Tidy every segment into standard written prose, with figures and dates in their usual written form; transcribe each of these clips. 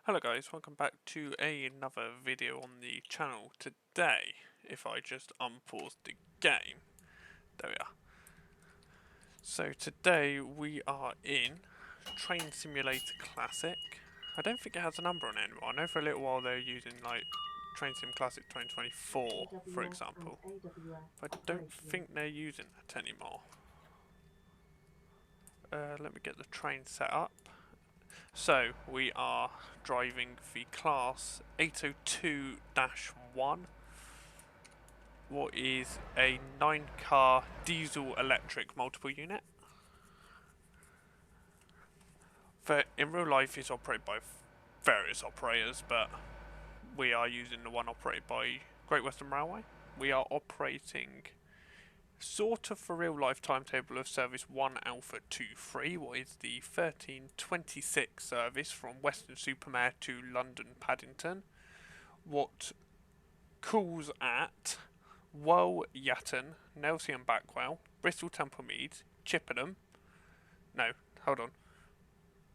Hello guys, welcome back to another video on the channel. Today, if I just unpause the game, there we are. So today we are in Train Simulator Classic. I don't think it has a number on it anymore. I know for a little while they're using like Train Sim Classic 2024, for example. But I don't think they're using that anymore. Let me get the train set up. So, we are driving the class 802-1, what is a 9-car diesel-electric multiple unit. In real life it's operated by various operators, but we are using the one operated by Great Western Railway. We are operating sort of for real life timetable of service 1 Alpha 23, what is the 1326 service from Weston Mare to London Paddington, what calls at Well Yatton, Nelson Backwell, Bristol Temple Meads, Chippenham,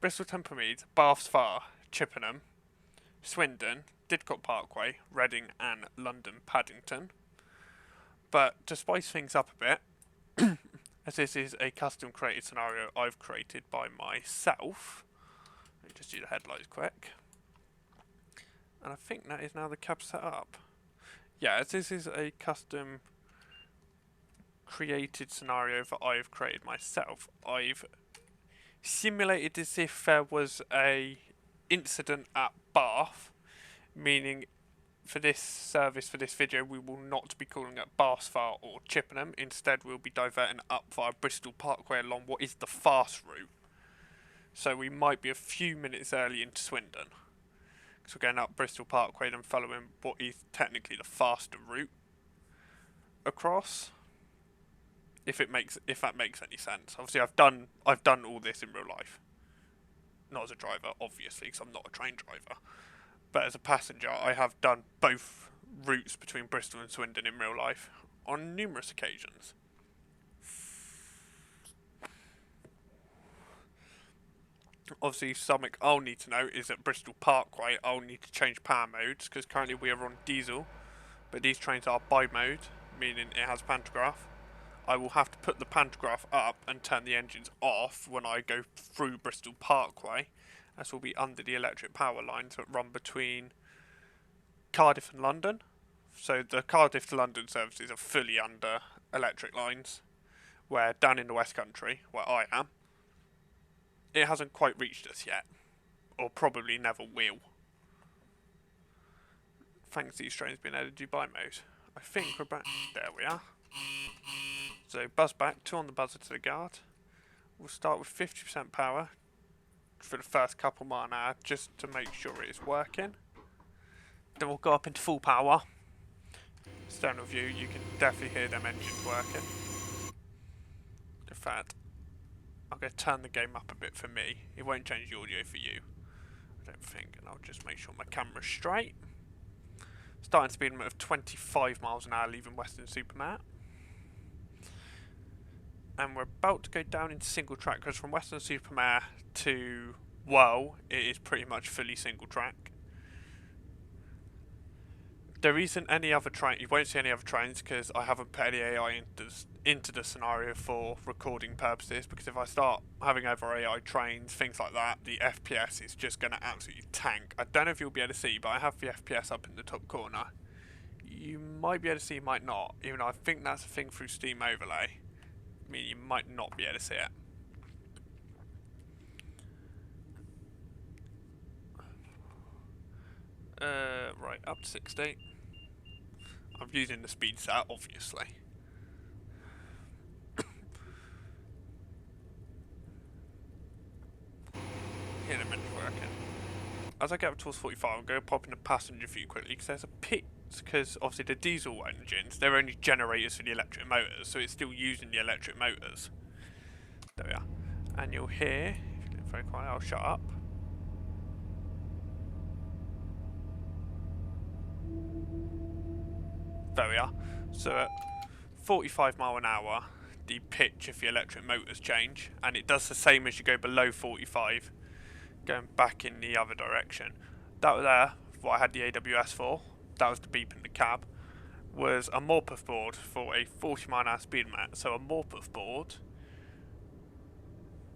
Bristol Temple Meads, Baths Far, Chippenham, Swindon, Didcot Parkway, Reading and London Paddington. But to spice things up a bit, as this is a custom created scenario I've created by myself, let me just do the headlights quick. And I think that is now the cab set up. Yeah, as this is a custom created scenario that I've created myself, I've simulated as if there was a incident at Bath, meaning for this service, for this video, we will not be calling at Bathsfar or Chippenham. Instead, we'll be diverting up via Bristol Parkway along what is the fast route. So we might be a few minutes early into Swindon. So we're going up Bristol Parkway and following what is technically the faster route across. If that makes any sense. Obviously, I've done all this in real life. Not as a driver, obviously, because I'm not a train driver. But as a passenger, I have done both routes between Bristol and Swindon in real life on numerous occasions. Obviously, something I'll need to know is at Bristol Parkway, I'll need to change power modes, because currently we are on diesel, but these trains are bi-mode, meaning it has pantograph. I will have to put the pantograph up and turn the engines off when I go through Bristol Parkway. This will be under the electric power lines that run between Cardiff and London. So the Cardiff to London services are fully under electric lines, where down in the West Country, where I am, it hasn't quite reached us yet, or probably never will. Thanks to these trains being able to do bi-mode. I think we're back. There we are. So buzz back, 2 on the buzzer to the guard. We'll start with 50% power for the first couple mile an hour, just to make sure it is working. Then we'll go up into full power. External view, you can definitely hear them engines working. In fact, I'm going to turn the game up a bit for me. It won't change the audio for you, I don't think, and I'll just make sure my camera's straight. Starting speed limit of 25 miles an hour leaving Western Supermare. And we're about to go down into single track, because from Western Supermare to Well, it is pretty much fully single track. There isn't any other train, you won't see any other trains because I haven't put any AI into the scenario for recording purposes, because if I start having other AI trains, things like that, the FPS is just going to absolutely tank. I don't know if you'll be able to see, but I have the FPS up in the top corner. You might be able to see, you might not, even though I think that's a thing through Steam Overlay. I mean, you might not be able to see it. Right, up to 60. I'm using the speed set, obviously. Here in a minute, working. As I get up towards 45, I'm going to pop in the passenger view quickly, because there's a pit. Because obviously the diesel engines, they're only generators for the electric motors, so it's still using the electric motors. There we are. And you'll hear, if you look very quiet, I'll shut up. There we are. So at 45 mile an hour, the pitch of the electric motors change, and it does the same as you go below 45, going back in the other direction. That was there, what I had the AWS for. That was the beep in the cab. Was a Morpeth board for a 40-mile-an-hour speed limit. So a Morpeth board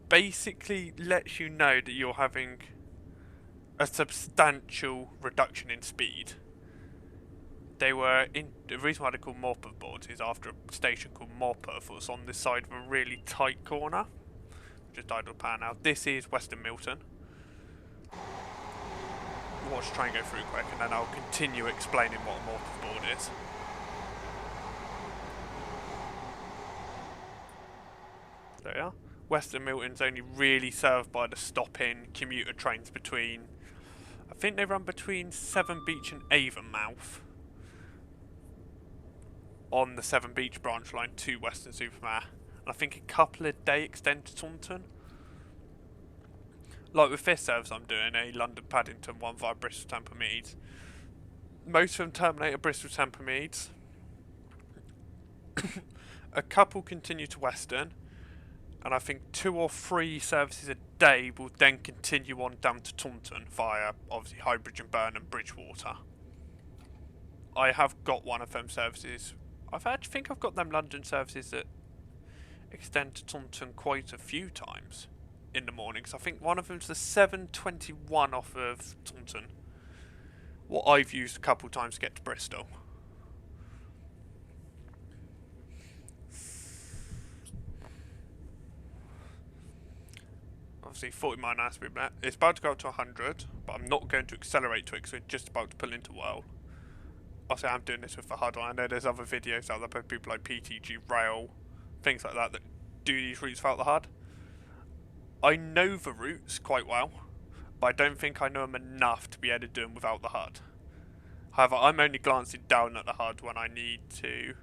basically lets you know that you're having a substantial reduction in speed. They were in the reason why they're called Morpeth boards is after a station called Morpeth was on this side of a really tight corner. Just idle power now. This is Weston Milton. Watch try and go through quick, and then I'll continue explaining what a Morpeth board is. There we are. Weston Milton's only really served by the stop-in commuter trains between, I think they run between Severn Beach and Avonmouth on the Severn Beach branch line to Weston-super-Mare. And I think a couple of day extend to Taunton. Like with this service I'm doing, a London Paddington one via Bristol Temple Meads. Most of them terminate at Bristol Temple Meads. A couple continue to Weston. And I think 2 or 3 services a day will then continue on down to Taunton via, obviously, Highbridge and Burn and Bridgewater. I have got one of them services. I think I've got them London services that extend to Taunton quite a few times in the mornings. I think one of them's the 7:21 off of Taunton. What I've used a couple times to get to Bristol. Obviously 40-mile-an-hour speed limit. It's about to go up to 100, but I'm not going to accelerate to it because we're just about to pull into Whirl. Obviously I'm doing this with the HUD on. I know there's other videos out there by people like PTG Rail, things like that do these routes without the HUD. I know the routes quite well, but I don't think I know them enough to be able to do them without the HUD. However, I'm only glancing down at the HUD when I need to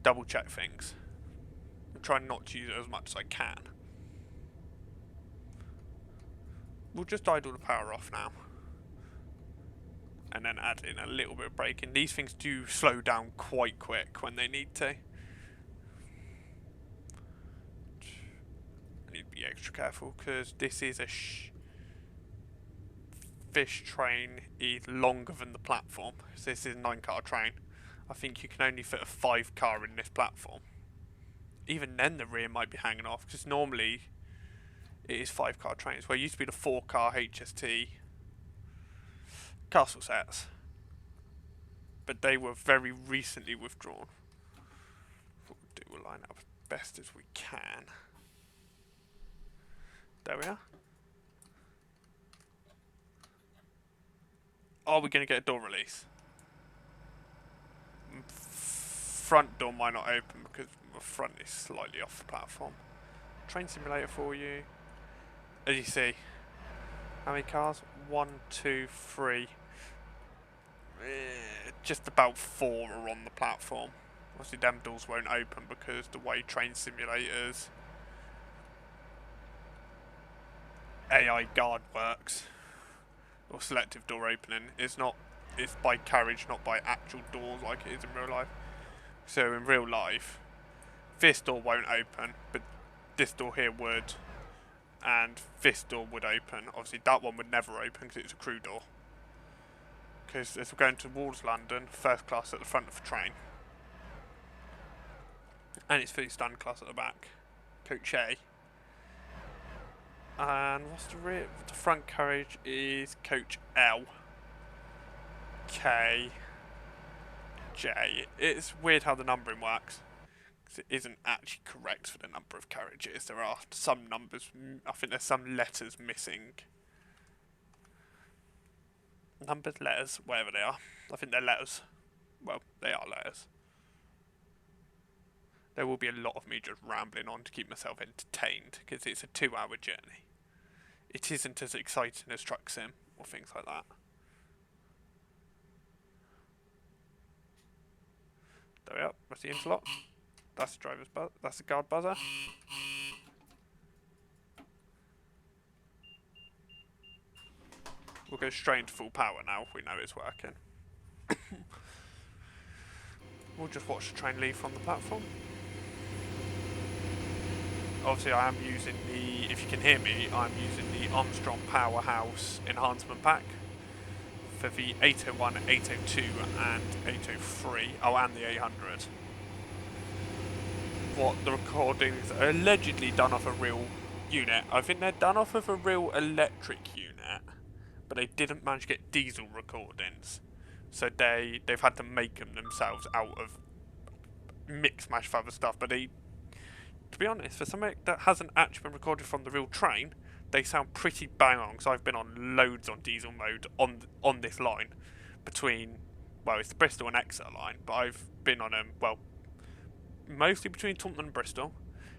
double check things. I'm trying not to use it as much as I can. We'll just idle the power off now. And then add in a little bit of braking. These things do slow down quite quick when they need to. I need to be extra careful because this is a fish train is longer than the platform. So this is a 9-car train. I think you can only fit a 5-car in this platform. Even then the rear might be hanging off because normally it is 5-car trains. Well, it used to be the 4-car HST castle sets, but they were very recently withdrawn. What we'll do, we'll line up as best as we can. There we are. Are we going to get a door release? Front door might not open because the front is slightly off the platform. Train simulator for you. As you see, how many cars? 1, 2, 3. Just about 4 are on the platform. Obviously, them doors won't open because the way train simulators AI guard works, or selective door opening, it's by carriage, not by actual doors like it is in real life. So in real life, this door won't open, but this door here would. And this door would open. Obviously that one would never open because it's a crew door. Because as we're going towards London, first class at the front of the train. And it's fully standard class at the back. Coach A. And what's the rear? The front carriage is Coach L. K. J. It's weird how the numbering works. It isn't actually correct for the number of carriages. There are some numbers, I think there's some letters missing. Numbers, letters, whatever they are. I think they're letters. Well, they are letters. There will be a lot of me just rambling on to keep myself entertained, because it's a 2-hour journey. It isn't as exciting as Truck Sim, or things like that. There we are, that's the interlock. That's the driver's buzzer. That's the guard buzzer. We'll go straight into full power now if we know it's working. We'll just watch the train leave from the platform. Obviously I am using the, if you can hear me, I'm using the Armstrong Powerhouse enhancement pack. for the 801, 802 and 803. Oh, and the 800. What the recordings are allegedly done off a real unit. I think they're done off of a real electric unit, but they didn't manage to get diesel recordings. So they've had to make them themselves out of mix mash for other stuff. But they, to be honest, for something that hasn't actually been recorded from the real train, they sound pretty bang on. Because I've been on loads on diesel mode on this line between, well, it's the Bristol and Exeter line, but I've been on them, well, mostly between Taunton and Bristol.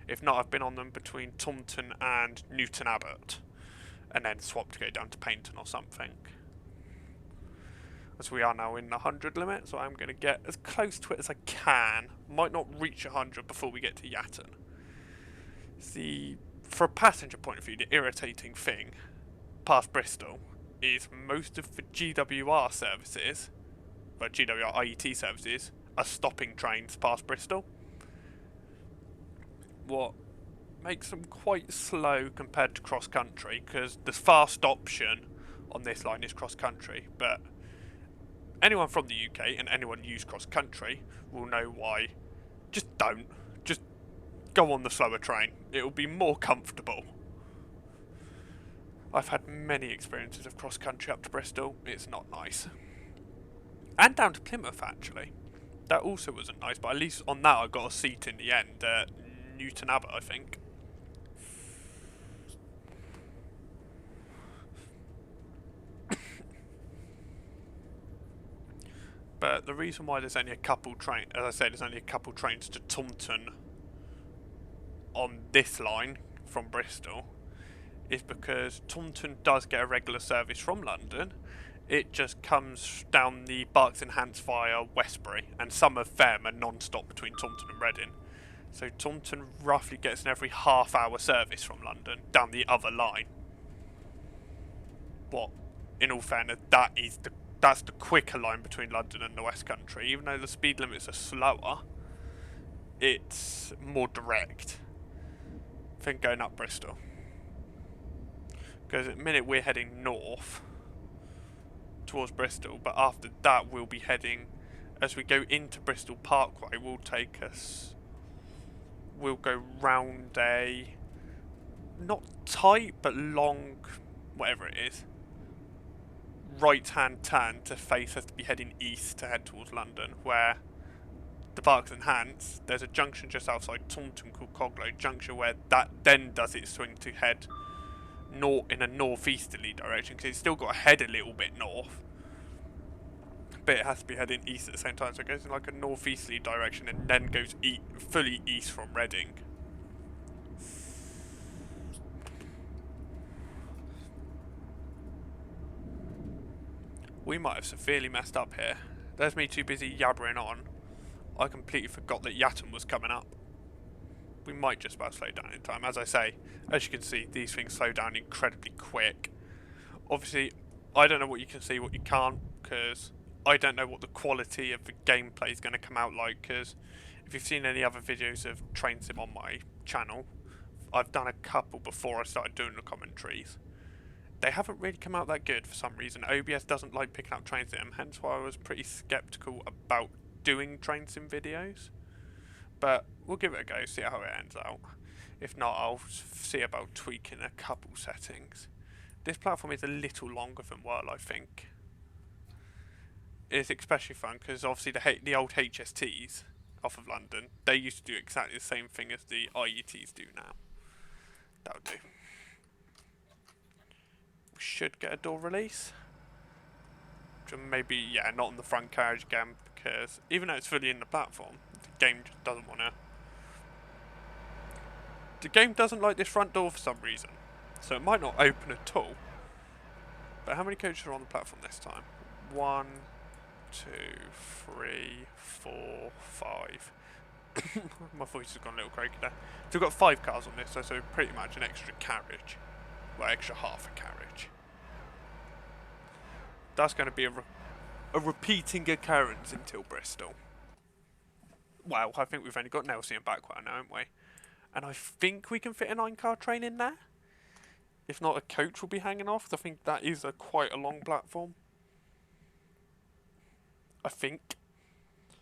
If not, I've been on them between Taunton and Newton Abbot, and then swapped to go down to Paddington or something. As we are now in the 100 limit, so I'm going to get as close to it as I can. Might not reach 100 before we get to Yatton. For a passenger point of view, the irritating thing past Bristol is most of the GWR services, but GWR IET services, are stopping trains past Bristol. What makes them quite slow compared to cross country, because the fast option on this line is cross country, but anyone from the UK and anyone who uses cross country will know why. Just go on the slower train. It'll be more comfortable. I've had many experiences of cross country up to Bristol. It's not nice. And down to Plymouth, actually. That also wasn't nice, but at least on that I got a seat in the end at Newton Abbot, I think. But the reason why there's only a couple trains, as I said, there's only a couple trains to Taunton on this line from Bristol, is because Taunton does get a regular service from London. It just comes down the Berks and Hants via Westbury, and some of them are non-stop between Taunton and Reading. So Taunton roughly gets an every half-hour service from London down the other line. What, in all fairness, that's the quicker line between London and the West Country. Even though the speed limits are slower, it's more direct than going up Bristol. Because at the minute we're heading north towards Bristol, but after that we'll be heading, as we go into Bristol Parkway, we'll go round a not tight but long, whatever it is, right hand turn to face us to be heading east to head towards London, where the Berks and Hants, there's a junction just outside Taunton called Coglow Junction where that then does its swing to head in a northeasterly direction, because it's still got to head a little bit north, but it has to be heading east at the same time, so it goes in like a northeasterly direction and then goes fully east from Reading. We might have severely messed up here. There's me too busy yabbering on. I completely forgot that Yatton was coming up. We might just about slow down in time. As I say, as you can see, these things slow down incredibly quick. Obviously, I don't know what you can see, what you can't, because I don't know what the quality of the gameplay is going to come out like, because if you've seen any other videos of train sim on my channel, I've done a couple before I started doing the commentaries. They haven't really come out that good for some reason. OBS doesn't like picking up train sim, hence why I was pretty skeptical about doing train sim videos. But we'll give it a go, see how it ends out. If not, I'll see about tweaking a couple settings. This platform is a little longer than Whirl, I think. It's especially fun because obviously the old HSTs off of London, they used to do exactly the same thing as the IETs do now. That'll do. We should get a door release. Maybe, yeah, not on the front carriage again, because even though it's fully in the platform, the game just doesn't want to. The game doesn't like this front door for some reason, so it might not open at all. But how many coaches are on the platform this time? 1, 2, 3, 4, 5. My voice has gone a little croaky there. So we've got 5 cars on this, so pretty much an extra carriage. Well, extra half a carriage. That's going to be a repeating occurrence until Bristol. Well, I think we've only got Nelson and Backwell now, haven't we? And I think we can fit a 9-car train in there. If not, a coach will be hanging off, because I think that is quite a long platform. I think.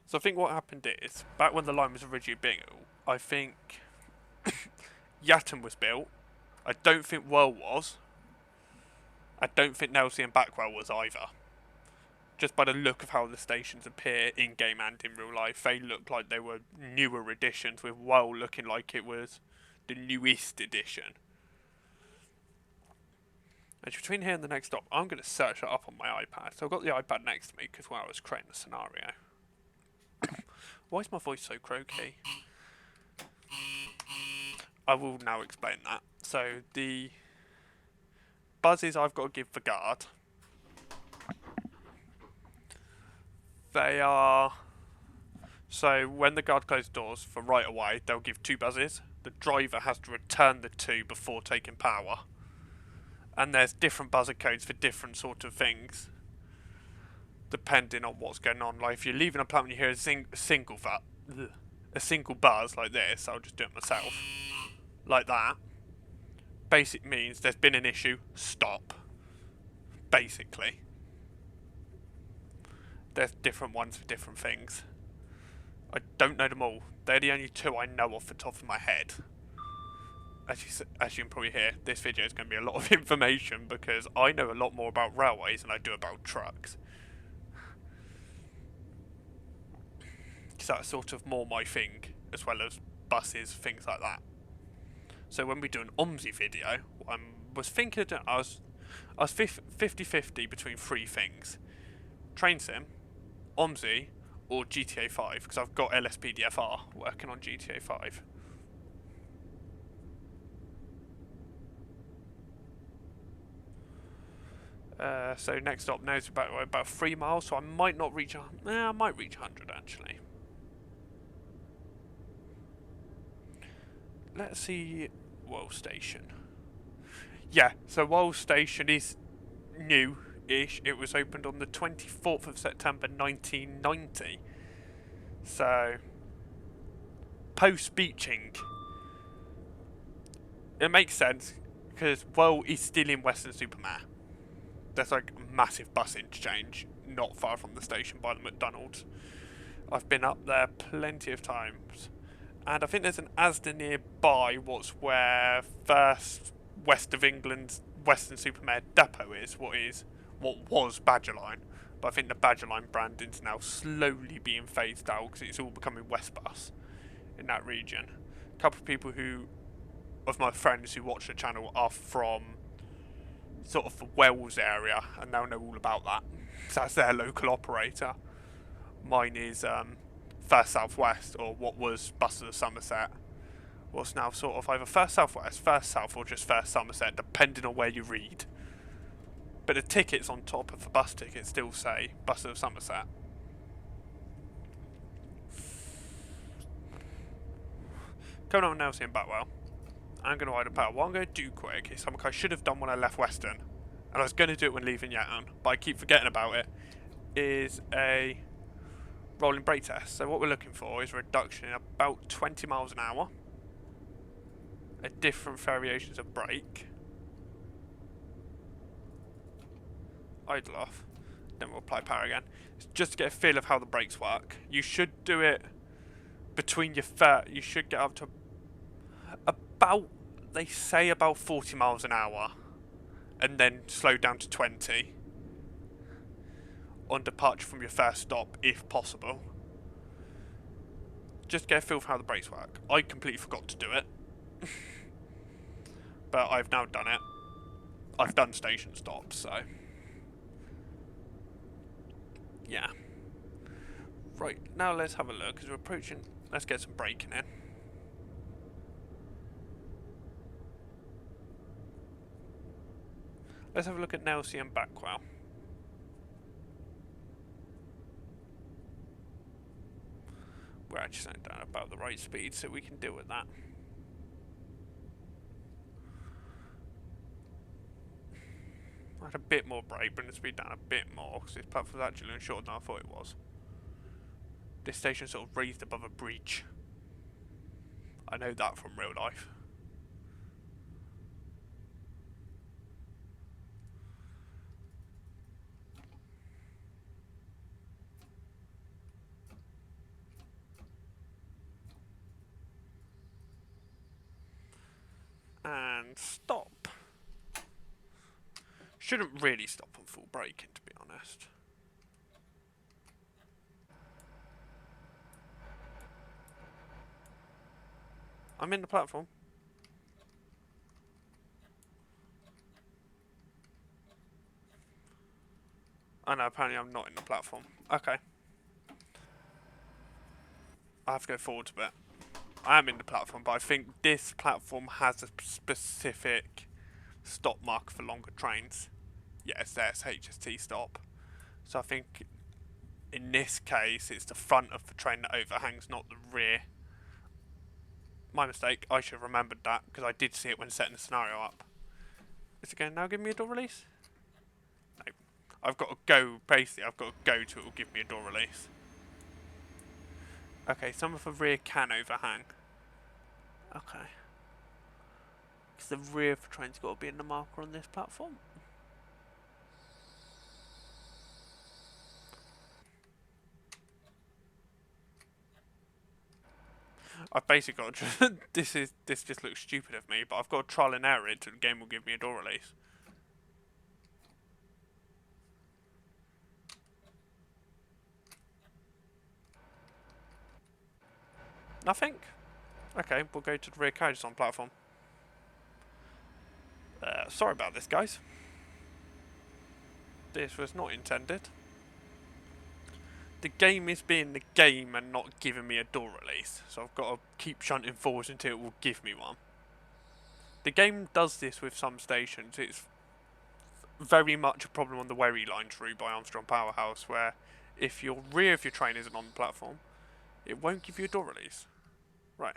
So I think what happened is, back when the line was originally built, I think Yatton was built. I don't think Well was. I don't think Nelsie and Backwell was either. Just by the look of how the stations appear in game and in real life, they look like they were newer editions, with Well looking like it was the newest edition. And between here and the next stop, I'm going to search it up on my iPad. So I've got the iPad next to me because while I was creating the scenario. Why is my voice so croaky? I will now explain that. So the buzzes I've got to give the guard, they are... So when the guard closes doors for right away, they'll give 2 buzzes. The driver has to return the 2 before taking power. And there's different buzzer codes for different sort of things, depending on what's going on. Like if you're leaving a plant and you hear a single buzz like this, I'll just do it myself. Like that. Basic means there's been an issue, stop. Basically. There's different ones for different things. I don't know them all. They're the only 2 I know off the top of my head. As you can probably hear, this video is going to be a lot of information because I know a lot more about railways than I do about trucks. Because that's sort of more my thing, as well as buses, things like that. So when we do an OMSI video, I was thinking I was 50-50 between 3 things: Train Sim, OMSI, or GTA 5, because I've got LSPDFR working on GTA 5. So next up now is about 3 miles, so I might not reach. I might reach 100 actually. Let's see. Well Station. Yeah, so Well Station is new-ish. It was opened on the 24th of September 1990. So post-beaching. It makes sense because Well is still in Weston-super-Mare. There's like a massive bus interchange not far from the station by the McDonald's. I've been up there plenty of times. And I think there's an Asda nearby, where first West of England's Weston-super-Mare depot is, what was Badgerline. But I think the Badgerline branding's now slowly being phased out because it's all becoming Westbus in that region. A couple of people of my friends who watch the channel are from sort of the Wells area and now know all about that. So that's their local operator. Mine is First Southwest, or what was Buses of Somerset. What's now sort of either First Southwest, First South, or just First Somerset, depending on where you read. But the tickets on top of the bus tickets still say Buses of Somerset. Coming on Nelsie and Backwell. I'm going to ride a power. What I'm going to do quick is something I should have done when I left Weston, and I was going to do it when leaving Yatton, but I keep forgetting about it, is a rolling brake test. So what we're looking for is a reduction in about 20 miles an hour, at different variations of brake, idle off, then we'll apply power again. It's just to get a feel of how the brakes work. You should do it between your you should get up to about, they say about 40 miles an hour, and then slow down to 20 on departure from your first stop if possible. Just get a feel for how the brakes work. I completely forgot to do it. But I've now done it. I've done station stops, so yeah. Right, now let's have a look, because we're approaching. Let's get some braking in. Let's have a look at Nelsie and Backwell. We're actually setting down about the right speed, so we can deal with that. I had a bit more brake, bring the speed down a bit more, because this platform was actually shorter than I thought it was. This station sort of raised above a bridge. I know that from real life. And stop. Shouldn't really stop on full braking, to be honest. I'm in the platform. Oh no, apparently I'm not in the platform. Okay. I have to go forward a bit. I am in the platform, but I think this platform has a specific stop mark for longer trains. Yes, there's HST stop. So I think in this case it's the front of the train that overhangs, not the rear. My mistake, I should have remembered that because I did see it when setting the scenario up. Is it going to now give me a door release? No. I've got to go, basically I've got to go to it will give me a door release. Okay, some of the rear can overhang. Okay. Because the rear of the train's got to be in the marker on this platform. I've basically got to this just looks stupid of me, but I've got to trial and error it till the game will give me a door release. Nothing? Okay, we'll go to the rear carriages on platform. Sorry about this, guys. This was not intended. The game is being the game and not giving me a door release, so I've got to keep shunting forwards until it will give me one. The game does this with some stations. It's very much a problem on the Wherry line through by Armstrong Powerhouse, where if your rear of your train isn't on the platform, it won't give you a door release. Right.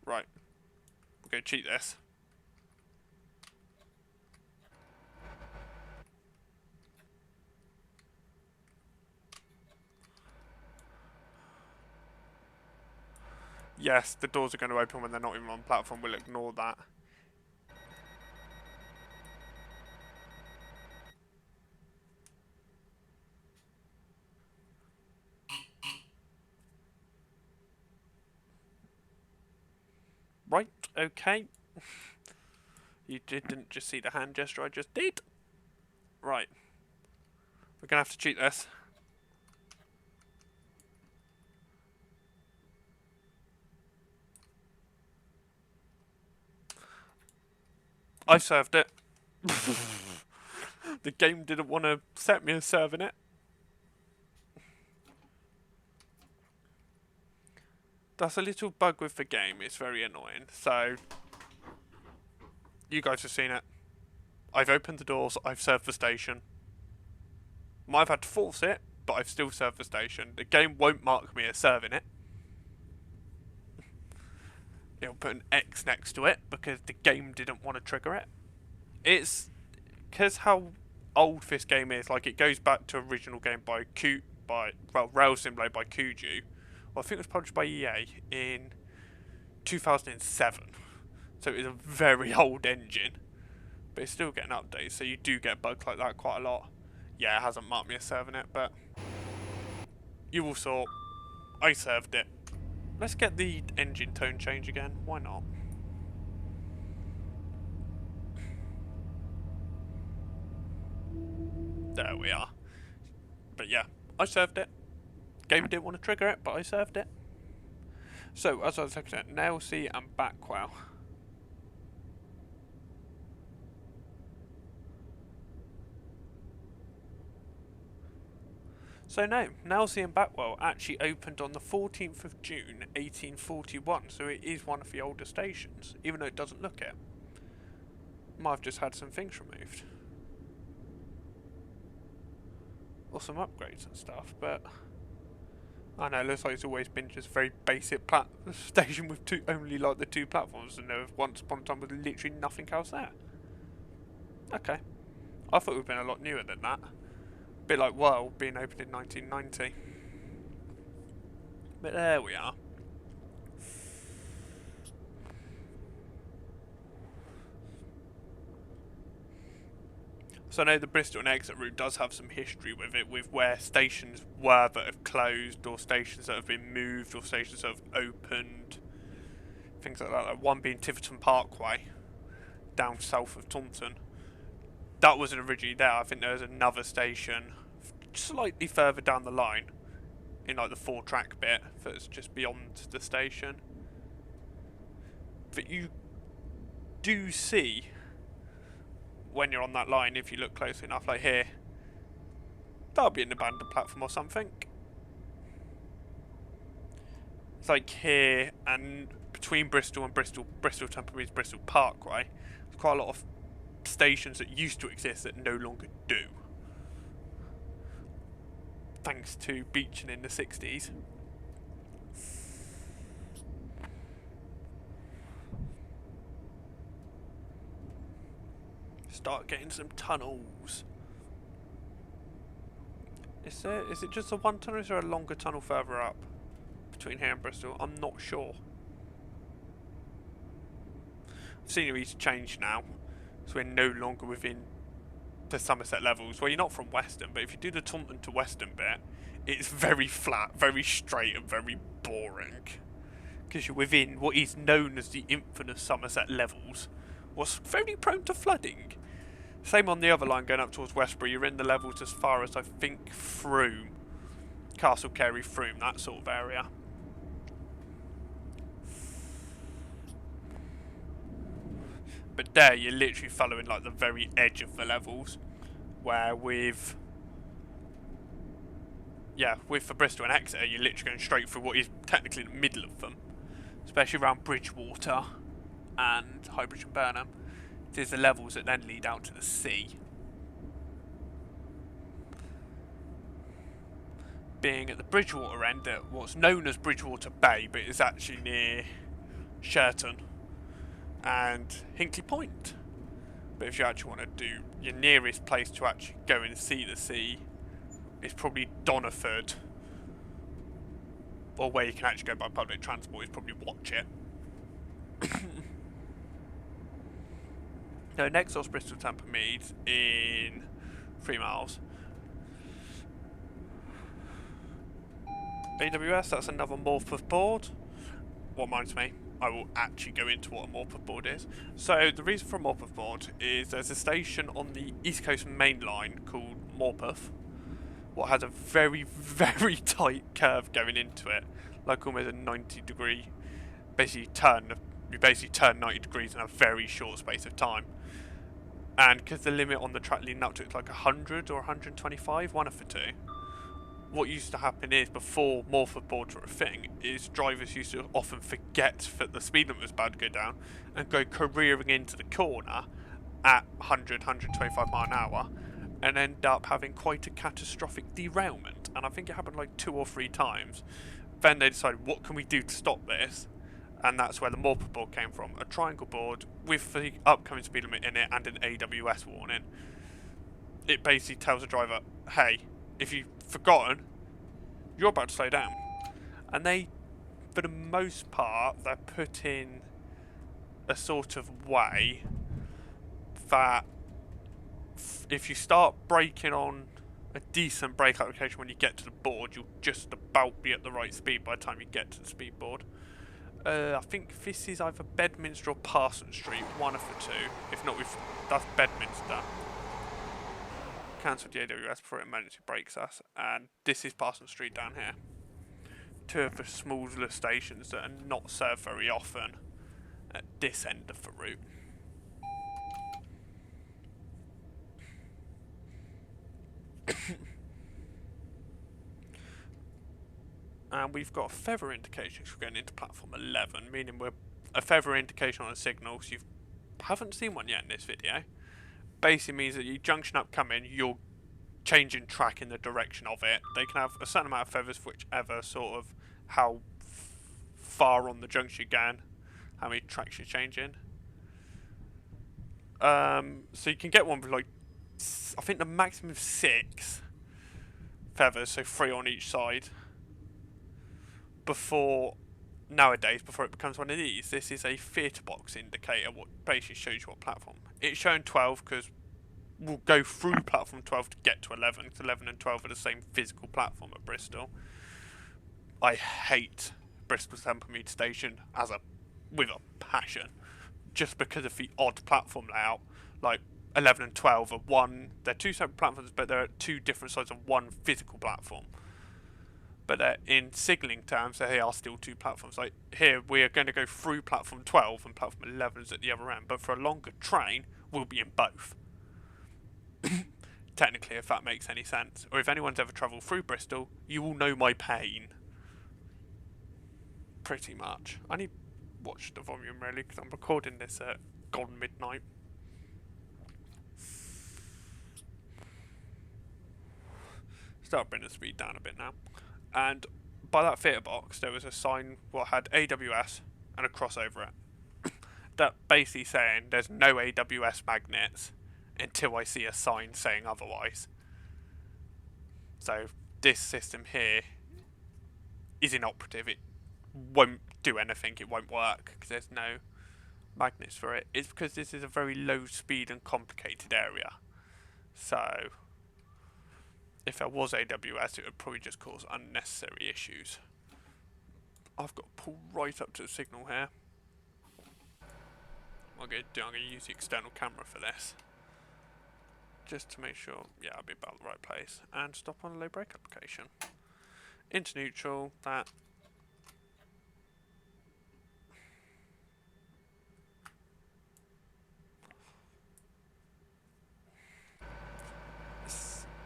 Right. We're going to cheat this. Yes, the doors are going to open when they're not even on the platform. We'll ignore that. Right, okay. You didn't just see the hand gesture I just did. Right. We're going to have to cheat this. I served it. The game didn't want to set me as serving it. That's a little bug with the game. It's very annoying. So, you guys have seen it. I've opened the doors. I've served the station. Might have had to force it, but I've still served the station. The game won't mark me as serving it. It'll put an X next to it because the game didn't want to trigger it. It's because how old this game is. Like, it goes back to original game by Rail Simulator by Kuju. Well, I think it was published by EA in 2007. So it's a very old engine. But it's still getting updates, so you do get bugs like that quite a lot. Yeah, it hasn't marked me as serving it, but you will sort. I served it. Let's get the engine tone change again. Why not? There we are. But yeah, I served it. Game didn't want to trigger it, but I served it. So, as I was saying, nail C and backwell. So no, Nailsea and Backwell actually opened on the 14th of June 1841, so it is one of the older stations, even though it doesn't look it. Might have just had some things removed. Or some upgrades and stuff, but I know, it looks like it's always been just a very basic station with only like the two platforms, and there was once upon a time with literally nothing else there. Okay. I thought it would have been a lot newer than that. A bit like World being opened in 1990. But there we are. So I know the Bristol and exit route does have some history with it, with where stations were that have closed, or stations that have been moved, or stations that have opened. things like that. Like one being Tiverton Parkway, down south of Taunton. That wasn't originally there. I think there was another station slightly further down the line, in like the 4-track bit, that's just beyond the station. But you do see, when you're on that line, if you look close enough, like here, that'll be an abandoned platform or something. It's like here, and between Bristol and Bristol Temple Meads, Bristol Parkway, there's quite a lot of stations that used to exist that no longer do, thanks to beaching in the 60s. Start getting some tunnels. Is it just the one tunnel, or is there a longer tunnel further up between here and Bristol? I'm not sure. Scenery's changed now, so we're no longer within the Somerset levels. Well, you're not from Weston, but if you do the Taunton to Weston bit, it's very flat, very straight, and very boring, because you're within what is known as the infamous Somerset levels, what's very prone to flooding. Same on the other line going up towards Westbury. You're in the levels as far as, I think, Frome, Castle Carey, Frome, that sort of area. But there, you're literally following like the very edge of the levels, where with for Bristol and Exeter, you're literally going straight through what is technically in the middle of them, especially around Bridgewater and Highbridge and Burnham. There's the levels that then lead out to the sea. Being at the Bridgewater end at what's known as Bridgewater Bay, but it's actually near Sherton and Hinkley Point. But if you actually want to do, your nearest place to actually go and see the sea is probably Doniford, or where you can actually go by public transport is probably Watchet. No, next off Bristol Temple Meads in 3 miles. AWS, that's another Morpeth board. What reminds me, I will actually go into what a Morpeth board is. So the reason for a Morpeth board is there's a station on the East Coast main line called Morpeth, what has a very, very tight curve going into it, like almost a 90-degree, you basically turn 90 degrees in a very short space of time. And because the limit on the track leading up to it's like 100 or 125, one of the two. What used to happen is, before Morpeth boards were a thing, is drivers used to often forget that the speed limit was about to go down and go careering into the corner at 100, 125 mile an hour and end up having quite a catastrophic derailment. And I think it happened like 2 or 3 times. Then they decided, what can we do to stop this? And that's where the Morpeth board came from. A triangle board with the upcoming speed limit in it and an AWS warning. It basically tells the driver, hey, if you've forgotten, you're about to slow down. And they, for the most part, they're put in a sort of way that if you start braking on a decent brake application when you get to the board, you'll just about be at the right speed by the time you get to the speed board. I think this is either Bedminster or Parsons Street, one of the two. If not, that's Bedminster. Cancelled the AWS before it emergency brakes us, and this is Parsons Street down here. 2 of the smaller stations that are not served very often at this end of the route. And we've got a feather indication because we're going into platform 11, meaning we're a feather indication on a signal, so you haven't seen one yet in this video. Basically means that you junction up coming, you're changing track in the direction of it. They can have a certain amount of feathers for whichever sort of how far on the junction you're going, how many tracks you're changing. So you can get one with like, I think the maximum 6 feathers, so 3 on each side. Before it becomes one of these, this is a theatre box indicator, what basically shows you what platform. It's showing 12 because we'll go through platform 12 to get to 11, because 11 and 12 are the same physical platform at Bristol. I hate Bristol Temple Mead Station as a with a passion, just because of the odd platform layout. Like 11 and 12 are they're two separate platforms, but they're at two different sides of one physical platform. But in signalling terms, they are still two platforms. Like here, we are going to go through platform 12 and platform 11 is at the other end, but for a longer train, we'll be in both. Technically, if that makes any sense. Or if anyone's ever travelled through Bristol, you will know my pain. Pretty much. I need to watch the volume really, because I'm recording this at gone midnight. Start bringing the speed down a bit now. And by that theatre box, there was a sign what had AWS and a cross over it. That basically saying there's no AWS magnets until I see a sign saying otherwise. So this system here is inoperative. It won't do anything. It won't work because there's no magnets for it. It's because this is a very low speed and complicated area. So if there was AWS, it would probably just cause unnecessary issues. I've got to pull right up to the signal here. What I'm going to use the external camera for this. Just to make sure, yeah, I'll be about the right place. And stop on a low brake application. Into neutral, that.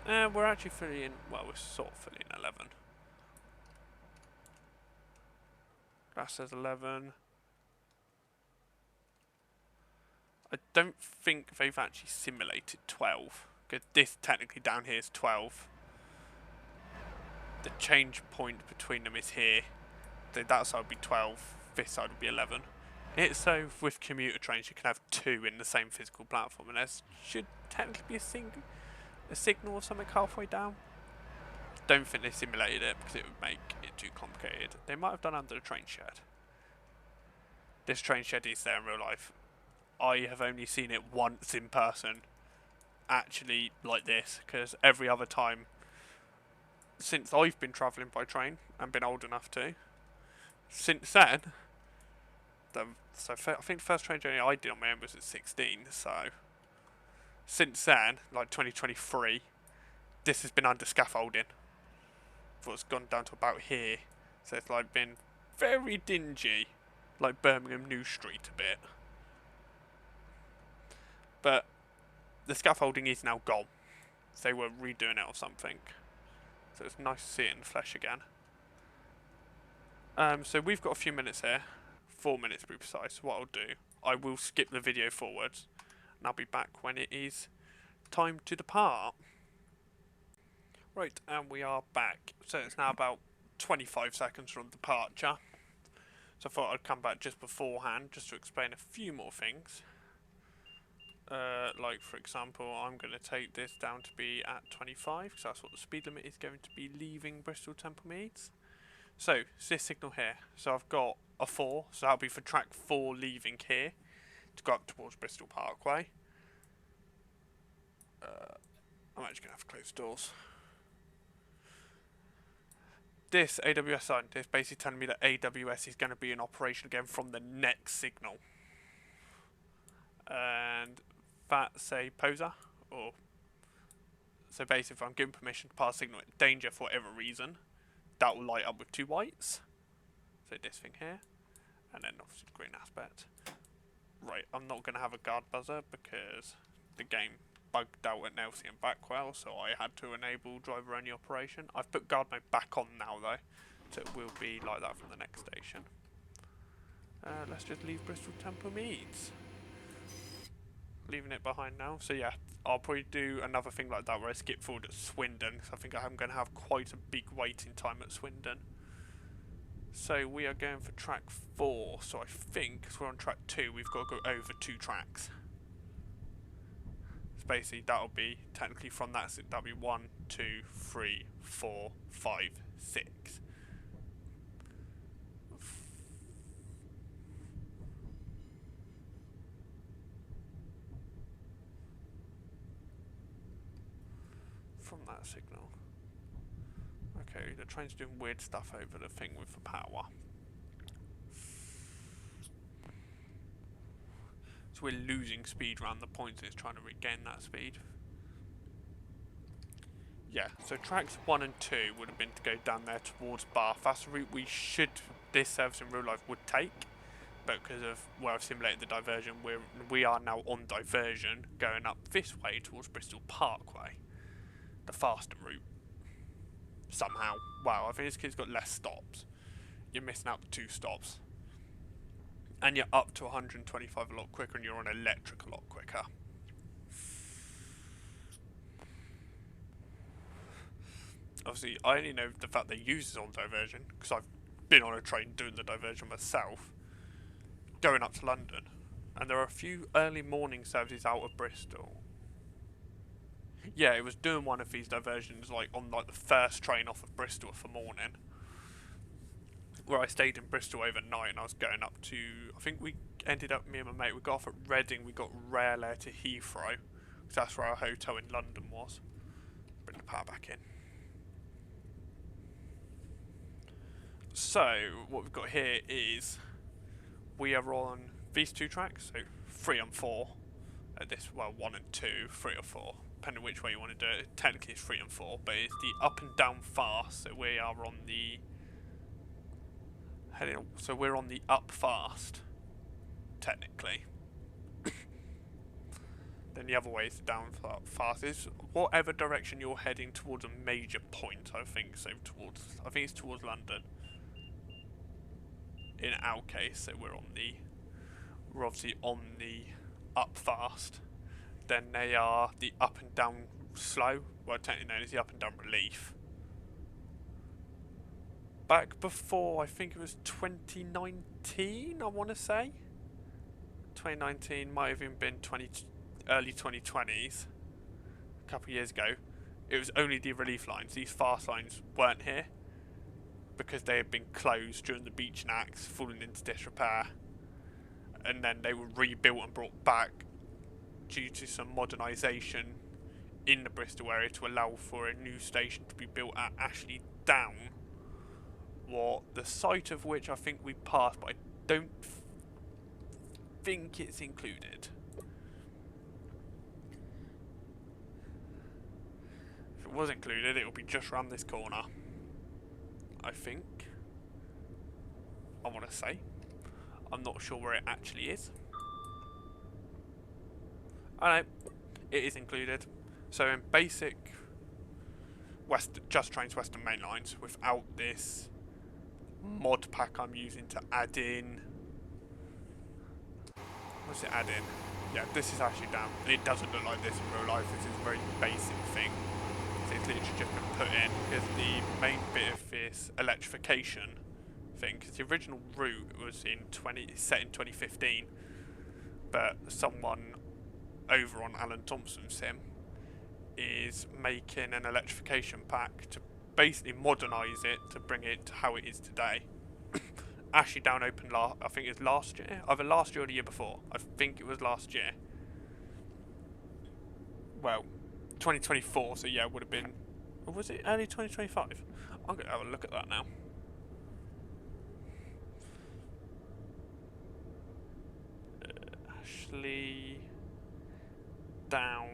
We're actually fully in, well, we're sort of fully in 11. That says 11. I don't think they've actually simulated 12, because this technically down here is 12. The change point between them is here. That side would be 12, this side would be 11. It's so with commuter trains you can have two in the same physical platform, and there should technically be a signal or something halfway down. Don't think they simulated it because it would make it too complicated. They might have done under the train shed. This train shed is there in real life. I have only seen it once in person, actually like this, because every other time since I've been travelling by train and been old enough to, since then, so I think the first train journey I did on my own was at 16, so since then, like 2023, this has been under scaffolding. It's gone down to about here, so it's like been very dingy, like Birmingham New Street a bit. But the scaffolding is now gone, so they were redoing it or something. So it's nice to see it in the flesh again. So we've got a few minutes here, 4 minutes to be precise. What I'll do, I will skip the video forwards, and I'll be back when it is time to depart. Right, and we are back. So it's now about 25 seconds from departure. So I thought I'd come back just beforehand, just to explain a few more things. Like, for example, I'm going to take this down to be at 25, because that's what the speed limit is going to be leaving Bristol Temple Meads. So, it's this signal here. So I've got a 4, so that'll be for track 4 leaving here, to go up towards Bristol Parkway. I'm actually going to have to close doors. This AWS sign is basically telling me that AWS is going to be in operation again from the next signal. And that's a poser, or so basically if I'm given permission to pass signal at danger for whatever reason, that will light up with 2 whites. So this thing here, and then obviously the green aspect. Right, I'm not going to have a guard buzzer because the game bugged out at Nelsie and Backwell, so I had to enable driver only operation. I've put guard mode back on now though, so it will be like that from the next station. Let's just leave Bristol Temple Meads. Leaving it behind now, so yeah, I'll probably do another thing like that where I skip forward at Swindon, because I think I'm going to have quite a big waiting time at Swindon. So we are going for track 4, so I think, because we're on track 2, we've got to go over 2 tracks. So basically that'll be, technically from that, that'll be 1, 2, 3, 4, 5, 6. From that signal. Okay, the train's doing weird stuff over the thing with the power. So we're losing speed around the point, so it's trying to regain that speed. Yeah, so tracks 1 and 2 would have been to go down there towards Bath. That's the route this service in real life would take. But because of where I've simulated the diversion, we are now on diversion, going up this way towards Bristol Parkway. The faster route. Somehow. Wow, I think this kid's got less stops. You're missing out 2 stops. And you're up to 125 a lot quicker, and you're on electric a lot quicker. Obviously, I only know the fact they use this on diversion, because I've been on a train doing the diversion myself, going up to London. And there are a few early morning services out of Bristol. Yeah, it was doing one of these diversions on the first train off of Bristol for morning, where I stayed in Bristol overnight, and I was going up to, I think we ended up, me and my mate, we got off at Reading, we got Rare to Heathrow, because that's where our hotel in London was. Bring the power back in. So, what we've got here is, we are on these 2 tracks, so 3 and 4, at this, well, 1 and 2, 3 or 4, depending on which way you want to do it. Technically it's 3 and 4, but it's the up and down fast, so we are on the, so we're on the up fast, technically. Then the other way is down fast. Is whatever direction you're heading towards a major point, I think, so I think it's towards London. In our case, so we're obviously on the up fast. Then they are the up and down slow, well technically known as the up and down relief. Back before, I think it was 2019, I want to say. 2019, might have even been early 2020s, a couple of years ago. It was only the relief lines. These fast lines weren't here, because they had been closed during the beach knacks, falling into disrepair, and then they were rebuilt and brought back due to some modernisation in the Bristol area to allow for a new station to be built at Ashley Down, the site of which I think we passed, but I don't think it's included. If it was included, it will be just around this corner, I think. I want to say. I'm not sure where it actually is. I know, it is included. So in basic Just Trains Western Main Lines, without this mod pack I'm using to add in... What's it add in? Yeah, this is actually down. It doesn't look like this in real life. This is a very basic thing. So it's literally just been put in because the main bit of this electrification thing, because the original route was set in 2015, but someone over on Alan Thompson's sim is making an electrification pack to basically modernise it to bring it to how it is today. Ashley Down opened I think it was last year, either last year or the year before. I think it was last year. Well, 2024, so yeah, it would have been, or was it early 2025? I'm going to have a look at that now. Ashley Down.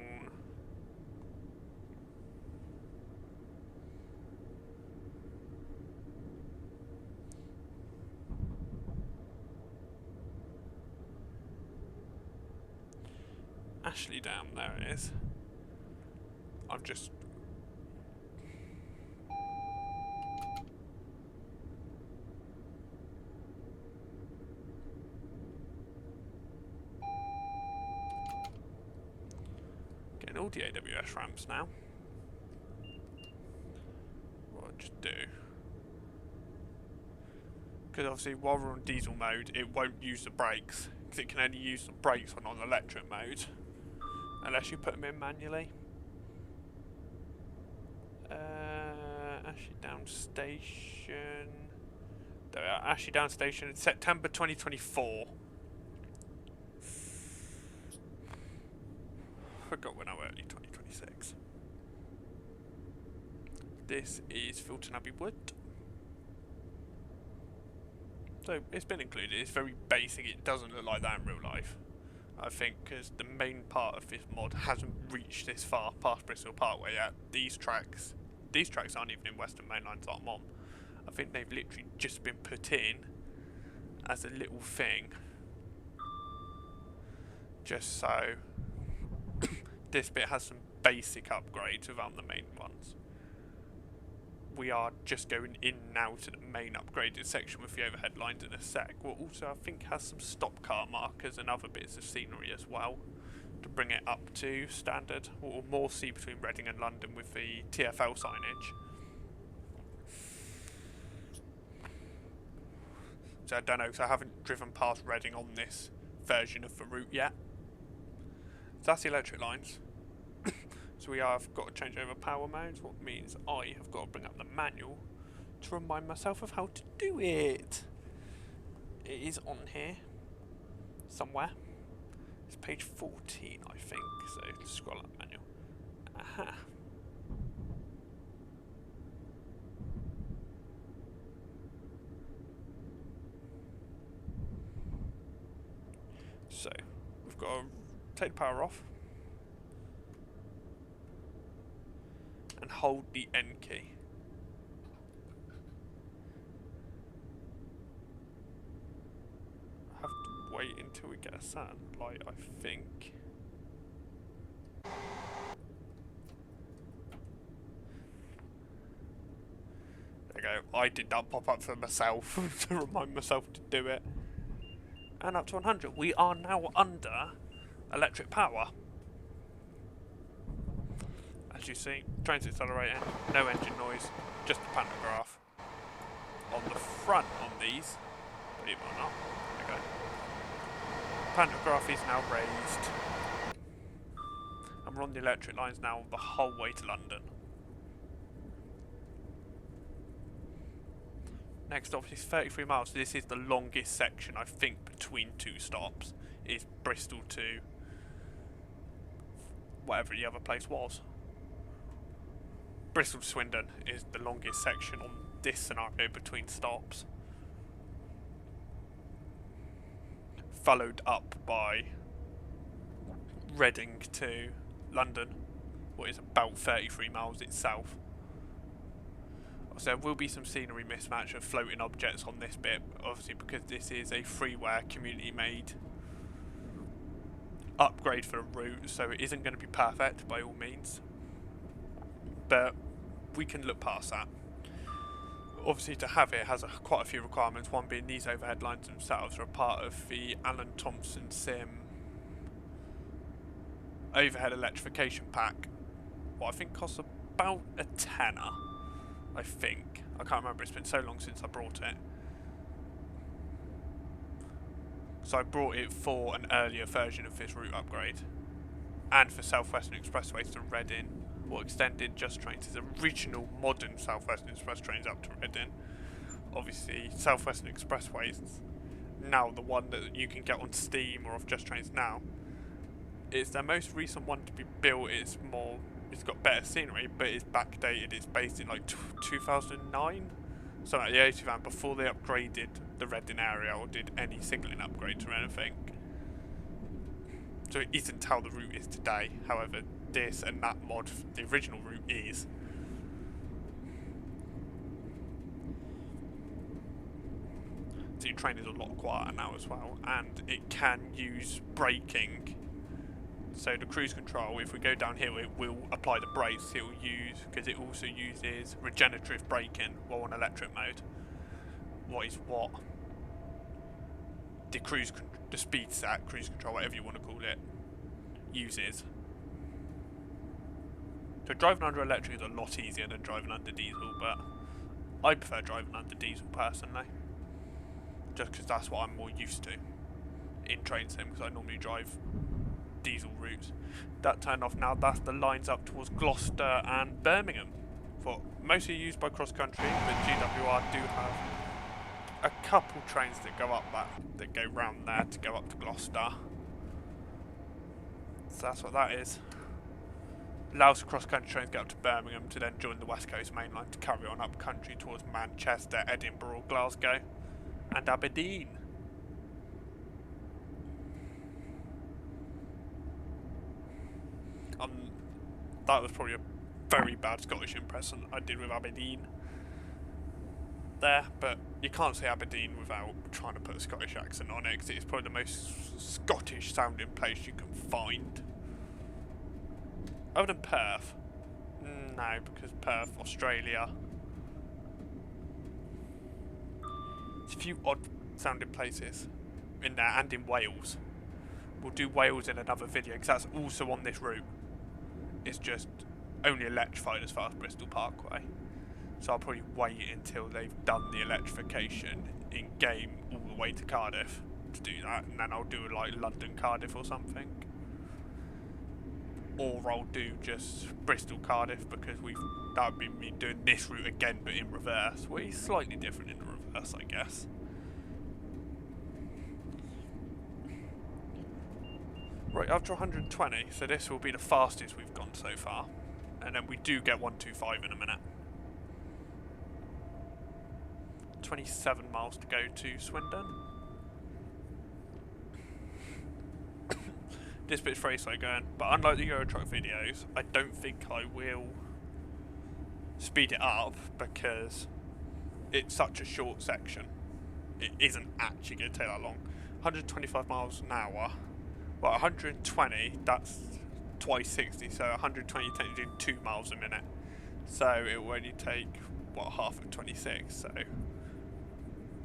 Ashley Down, there it is. I'm just... getting all the AWS ramps now. What I'll just do... because obviously while we're on diesel mode, it won't use the brakes, because it can only use the brakes when on electric mode. Unless you put them in manually. Ashley Down Station. There we are, Ashley Down Station in September 2024. Forgot when I were early 2026. This is Filton Abbey Wood. So it's been included. It's very basic. It doesn't look like that in real life. I think because the main part of this mod hasn't reached this far past Bristol Parkway yet. These tracks aren't even in Western Main Lines that I'm on. I think they've literally just been put in as a little thing, just so this bit has some basic upgrades without the main ones. We are just going in now to the main upgraded section with the overhead lines in a sec. We'll also, I think, has some stop car markers and other bits of scenery as well to bring it up to standard. We'll more see between Reading and London with the TfL signage. So I don't know, because I haven't driven past Reading on this version of the route yet. So that's the electric lines. So we have got to change over power modes, what means I have got to bring up the manual to remind myself of how to do it. It is on here somewhere. It's page 14, I think, so scroll up manual. Aha. So we've got to take the power off and hold the N key. I have to wait until we get a certain light, I think. There we go. I did that pop up for myself to remind myself to do it. And up to 100. We are now under electric power. As you see, train's accelerating, no engine noise, just the pantograph. On the front on these, believe it or not, there we go. Pantograph is now raised. And we're on the electric lines now the whole way to London. Next off is 33 miles, so this is the longest section I think between two stops, is Bristol to whatever the other place was. Bristol to Swindon is the longest section on this scenario between stops. Followed up by Reading to London, what is about 33 miles itself. So there will be some scenery mismatch of floating objects on this bit, obviously because this is a freeware community made upgrade for the route, so it isn't going to be perfect by all means. But we can look past that. Obviously to have it has quite a few requirements, one being these overhead lines themselves are a part of the Alan Thompson Sim overhead electrification pack, what I think costs about a tenner, I think. I can't remember, it's been so long since I brought it. So I brought it for an earlier version of this route upgrade, and for South Western Expressways to Reading, or extended Just Trains' original modern South Western Express trains up to Reading. Obviously, South Western Expressways, now the one that you can get on Steam or off Just Trains now, it's their most recent one to be built. It's got better scenery, but it's backdated. It's based in like 2009, so like the 80 van, before they upgraded the Reading area or did any signalling upgrades or anything. So it isn't how the route is today. However, this and that mod, the original route is. So your train is a lot quieter now as well, and it can use braking. So the cruise control, if we go down here, it will apply the brakes. It will use, because it also uses regenerative braking while on electric mode. What the speed set, cruise control, whatever you want to call it, uses. So driving under electric is a lot easier than driving under diesel, but I prefer driving under diesel personally, just because that's what I'm more used to in train sim, because I normally drive diesel routes. That turned off now, that's the lines up towards Gloucester and Birmingham, for mostly used by cross country, but GWR do have a couple trains that go up that go round there to go up to Gloucester. So that's what that is. Allows cross country trains to get up to Birmingham to then join the West Coast main line to carry on up country towards Manchester, Edinburgh, Glasgow and Aberdeen. That was probably a very bad Scottish impression I did with Aberdeen there, but you can't say Aberdeen without trying to put a Scottish accent on it, because it's probably the most Scottish sounding place you can find. Other than Perth. No, because Perth, Australia. There's a few odd sounding places in there, and in Wales. We'll do Wales in another video, because that's also on this route. It's just only electrified as far as Bristol Parkway. So I'll probably wait until they've done the electrification in game all the way to Cardiff to do that, and then I'll do like London Cardiff or something. Or I'll do just Bristol Cardiff, because that would be me doing this route again but in reverse. Well, it's slightly different in the reverse, I guess. Right, after 120, so this will be the fastest we've gone so far. And then we do get 125 in a minute. 27 miles to go to Swindon. This bit's very slow going, but unlike the Euro Truck videos, I don't think I will speed it up, because it's such a short section. It isn't actually going to take that long. 125 miles an hour. Well, 120, that's twice 60, so 120 technically 2 miles a minute. So it will only take, what, half of 26, so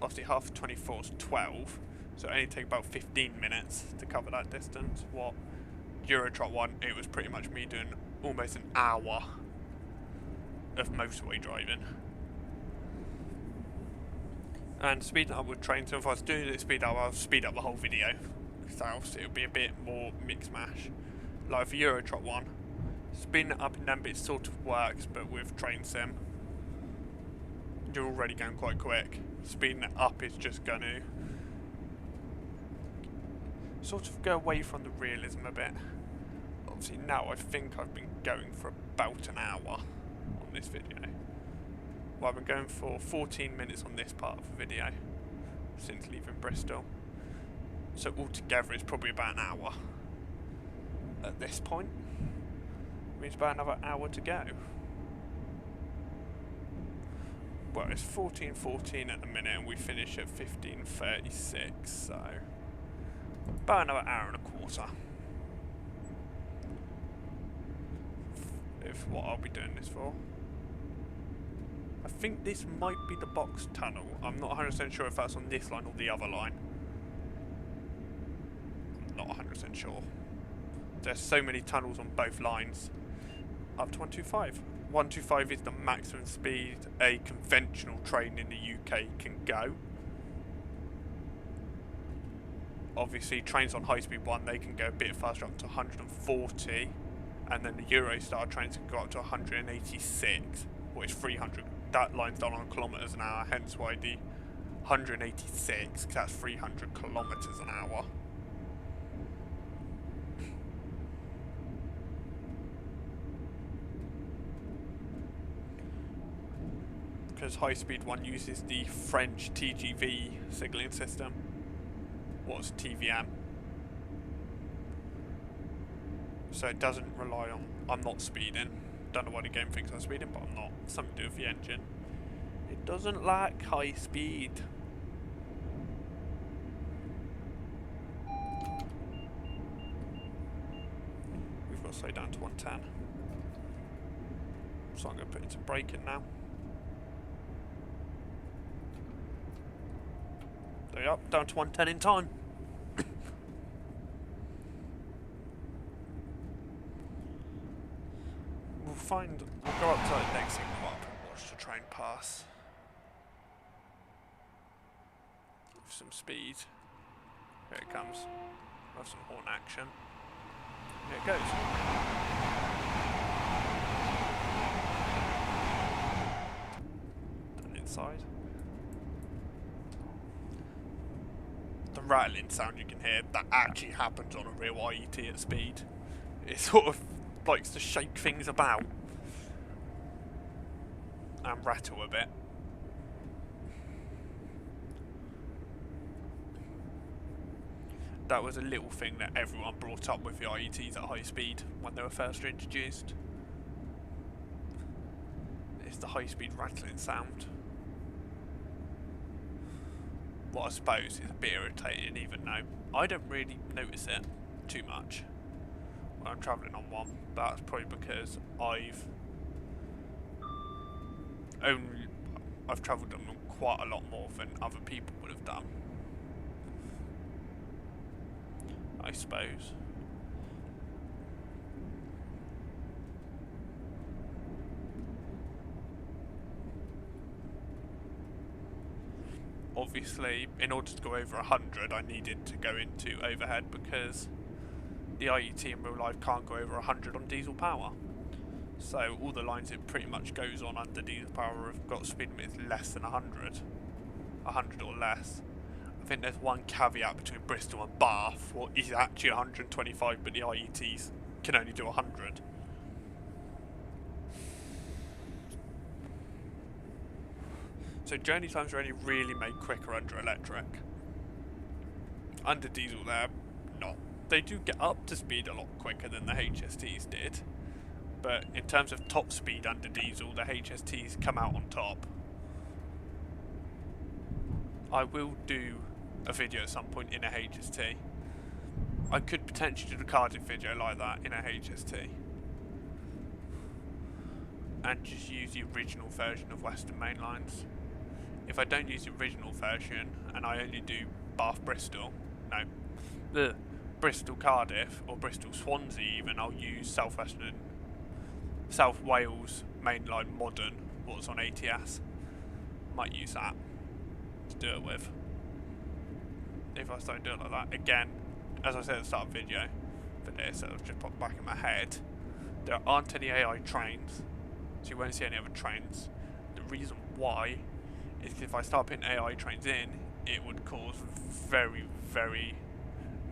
obviously half of 24 is 12, so it only take about 15 minutes to cover that distance. What Eurotrot one, it was pretty much me doing almost an hour of motorway driving. And speeding up with trains, so if I was doing it speed up, I'll speed up the whole video. So obviously it'll be a bit more mix mash. Like for Eurotrot one, speeding it up in them bits sort of works, but with train sim, you're already going quite quick. Speeding it up is just going to sort of go away from the realism a bit. Obviously now I think I've been going for about an hour on this video. Well, I've been going for 14 minutes on this part of the video since leaving Bristol. So altogether it's probably about an hour at this point. It means about another hour to go. Well, it's 14:14 at the minute and we finish at 15:36, so about another hour and a quarter. If what I'll be doing this for. I think this might be the box tunnel. I'm not 100% sure if that's on this line or the other line. I'm not 100% sure. There's so many tunnels on both lines. Up to 125. 125 is the maximum speed a conventional train in the UK can go. Obviously trains on high speed one, they can go a bit faster up to 140, and then the Eurostar trains can go up to 186, or it's 300. That line's done on kilometres an hour, hence why the 186, because that's 300 kilometres an hour. Because high speed one uses the French TGV signalling system. What's TVM? So it doesn't rely on. I'm not speeding. Don't know why the game thinks I'm speeding, but I'm not. Something to do with the engine. It doesn't like high speed. We've got to slow down to 110. So I'm going to put into braking now. There you are, down to 110 in time. We'll go up to the next signal up and watch the train pass. With some speed. Here it comes. We'll have some horn action. Here it goes. And inside. The rattling sound you can hear, that actually happens on a real IET at speed. It sort of likes to shake things about and rattle a bit. That was a little thing that everyone brought up with the IETs at high speed when they were first introduced. It's the high speed rattling sound. What I suppose is a bit irritating, even though I don't really notice it too much when I'm travelling on one. That's probably because I've travelled on them quite a lot more than other people would have done, I suppose. Obviously, in order to go over 100, I needed to go into overhead because the IET in real life can't go over 100 on diesel power. So all the lines it pretty much goes on under diesel power have got speed limits less than 100 or less. I think there's one caveat between Bristol and Bath, what is actually 125, but the IETs can only do 100. So journey times are only really made quicker under electric. Under diesel they're not. They do get up to speed a lot quicker than the HSTs did, but in terms of top speed under diesel, the HSTs come out on top. I will do a video at some point in a HST. I could potentially do the Cardiff video like that in a HST. And just use the original version of Western main lines. If I don't use the original version and I only do Bath Bristol, Bristol Cardiff or Bristol Swansea even, I'll use South Wales mainline modern, what's on ATS. Might use that to do it with. If I don't do it like that, again, as I said at the start of the video, for this, it'll just pop back in my head. There aren't any AI trains, so you won't see any other trains. The reason why is if I start putting AI trains in, it would cause very, very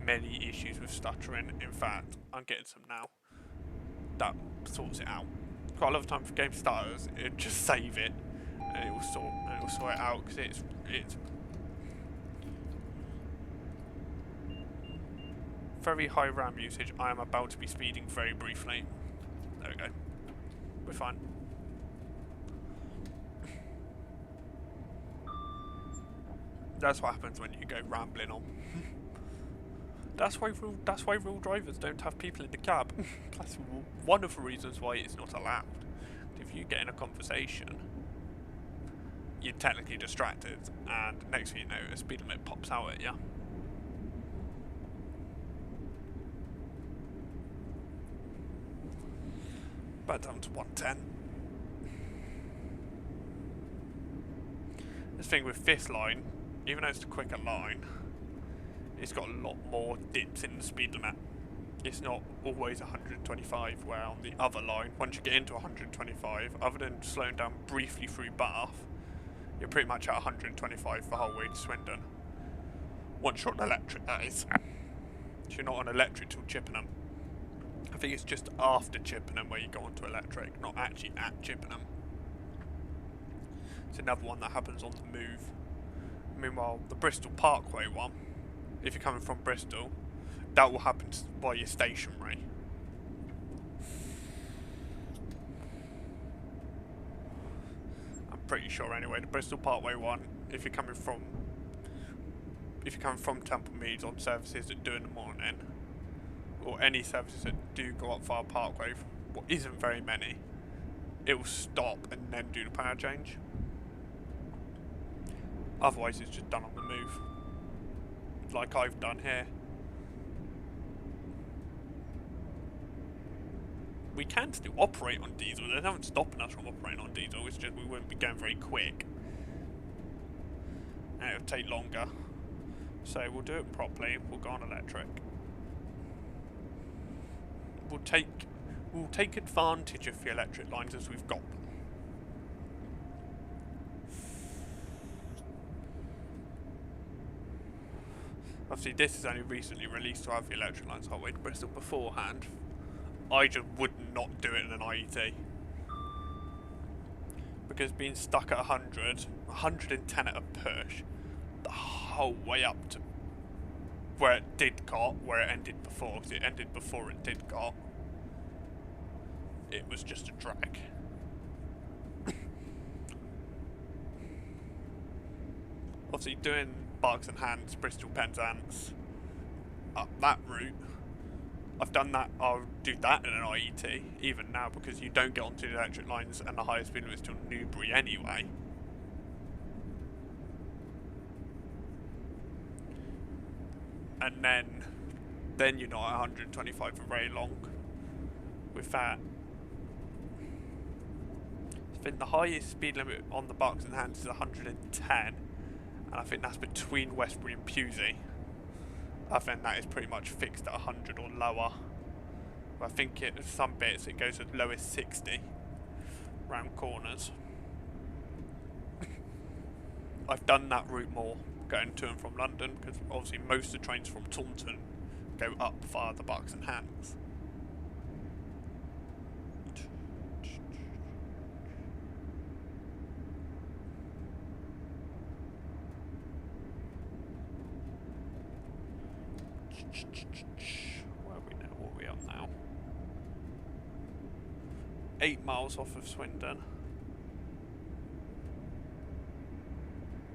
many issues with stuttering. In fact, I'm getting some now. That sorts it out. Quite a lot of time for game starters, it just save it and it will sort it out because it's very high RAM usage. I am about to be speeding very briefly. There we go. We're fine. That's what happens when you go rambling on. That's why real drivers don't have people in the cab. That's one of the reasons why it's not allowed. If you get in a conversation, you're technically distracted, and next thing you know, a speed limit pops out at you. Back down to 110. The thing with this line, even though it's a quicker line, it's got a lot more dips in the speed limit. It's not always 125, where on the other line, once you get into 125, other than slowing down briefly through Bath, you're pretty much at 125 the whole way to Swindon. Once you're on electric, that is. So you're not on electric till Chippenham. I think it's just after Chippenham where you go onto electric, not actually at Chippenham. It's another one that happens on the move. Meanwhile, the Bristol Parkway one, if you're coming from Bristol, that will happen while you're stationary. I'm pretty sure anyway. The Bristol Parkway one, if you're coming from Temple Meads on services that do in the morning, or any services that do go up via Parkway, what isn't very many, it will stop and then do the power change. Otherwise it's just done on the move, like I've done here. We can still operate on diesel, there's nothing stopping us from operating on diesel, it's just we wouldn't be going very quick. And it'll take longer. So we'll do it properly, we'll go on electric. We'll take advantage of the electric lines as we've got them. Obviously this is only recently released to have the electric lines halfway to Bristol. Beforehand, I just would not do it in an IET. Because being stuck at 100, 110 at a push, the whole way up to where it did got, where it ended before, because it ended before it did got. It was just a drag. Obviously doing Barks and Hands, Bristol Penzance, up that route, I've done that, I'll do that in an IET, even now, because you don't get onto the electric lines and the highest speed limit is till Newbury anyway. And then you're not at 125 for very long with that. I think the highest speed limit on the Barks and Hands is 110, and I think that's between Westbury and Pewsey. I think that is pretty much fixed at 100 or lower. But I think some bits it goes as low as 60 round corners. I've done that route more going to and from London, because obviously most of the trains from Taunton go up via the Barks and Hands. Where are we now? What are we on now? 8 miles off of Swindon.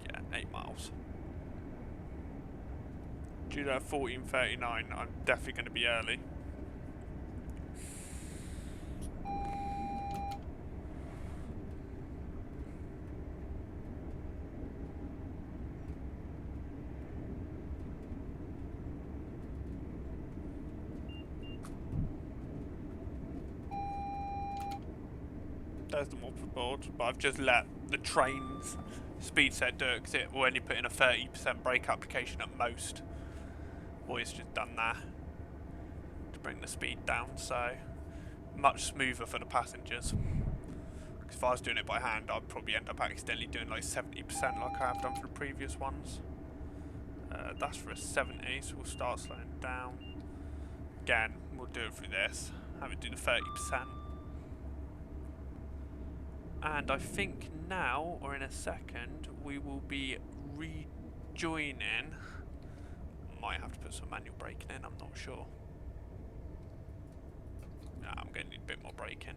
Yeah, 8 miles. Due to 14:39, I'm definitely going to be early. There's the Watford board, but I've just let the train's speed set do it, because it will only put in a 30% brake application at most. Always just done that to bring the speed down, so much smoother for the passengers. Because if I was doing it by hand, I'd probably end up accidentally doing like 70% like I have done for the previous ones. That's for a 70, so we'll start slowing down. Again, we'll do it through this, have it do the 30%. And I think now, or in a second, we will be rejoining. Might have to put some manual braking in, I'm not sure. Nah, I'm going to need a bit more braking,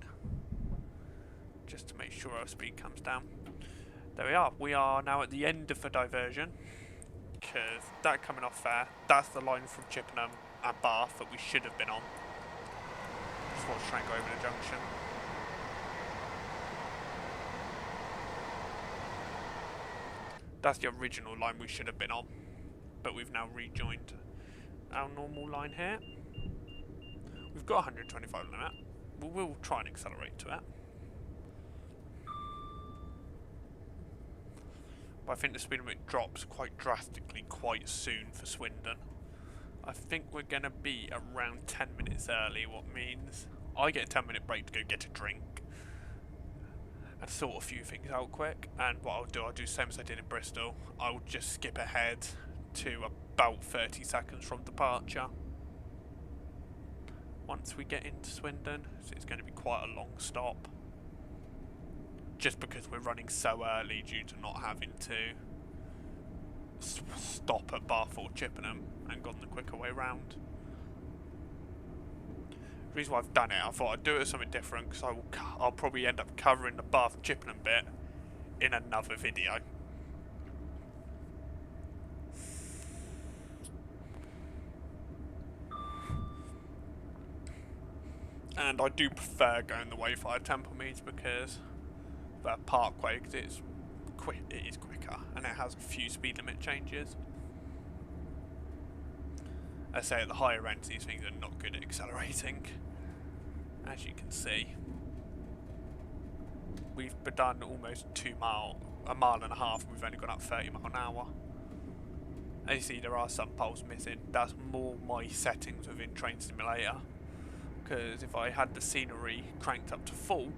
just to make sure our speed comes down. There we are. We are now at the end of the diversion, because that coming off there, that's the line from Chippenham and Bath that we should have been on. Just want to try and go over the junction. That's the original line we should have been on, but we've now rejoined our normal line here. We've got 125 limit. We'll try and accelerate to it. But I think the speed limit drops quite drastically quite soon for Swindon. I think we're going to be around 10 minutes early, what means I get a 10-minute break to go get a drink and sort a few things out quick. And what I'll do the same as I did in Bristol. I'll just skip ahead to about 30 seconds from departure. Once we get into Swindon, so it's going to be quite a long stop. Just because we're running so early due to not having to stop at Bath or Chippenham and gone the quicker way round. The reason why I've done it, I thought I'd do it as something different, because I'll probably end up covering the Bath Chippenham bit in another video. And I do prefer going the way via Temple Meads, because the Parkway, because it is quicker and it has a few speed limit changes. I say at the higher end these things are not good at accelerating, as you can see. We've done almost a mile and a half, and we've only gone up 30 miles an hour. As you see, there are some poles missing. That's more my settings within Train Simulator, because if I had the scenery cranked up to full,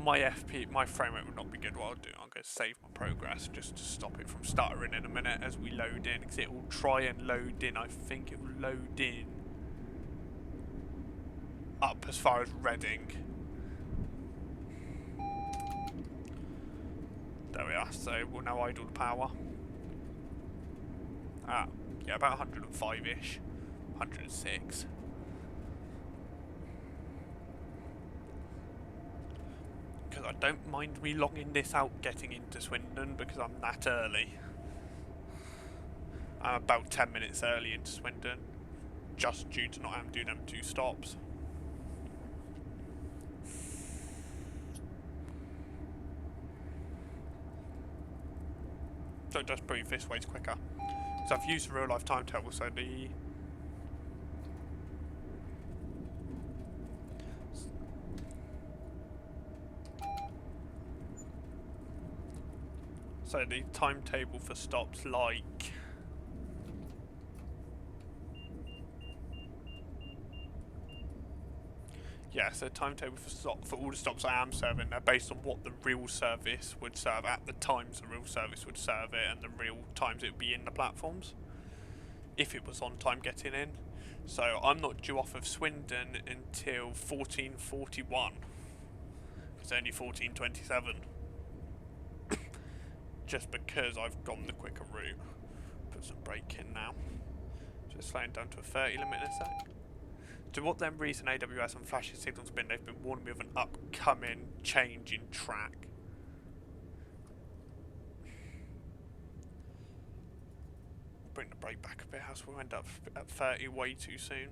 my frame rate would not be good. What I'll do, I'm going to save my progress just to stop it from stuttering in a minute as we load in, because it will try and load in. I think it will load in up as far as Reading. There we are, so we'll now idle the power. Yeah, about 105-ish, 106. Because I don't mind me longing this out getting into Swindon because I'm that early. I'm about 10 minutes early into Swindon, just due to not having to do them 2 stops. So it does prove this way's quicker. So I've used the real life timetable, so the timetable for stops like yeah, so timetable for all the stops I am serving are based on what the real service would serve at the times the real service would serve it and the real times it would be in the platforms if it was on time getting in. So I'm not due off of Swindon until 14:41. It's only 14:27. Just because I've gone the quicker route. Put some brake in now. Just slowing down to a 30 limit in a sec. To what then reason AWS and flashing signals been, they've been warning me of an upcoming change in track. Bring the brake back a bit else we'll end up at 30 way too soon.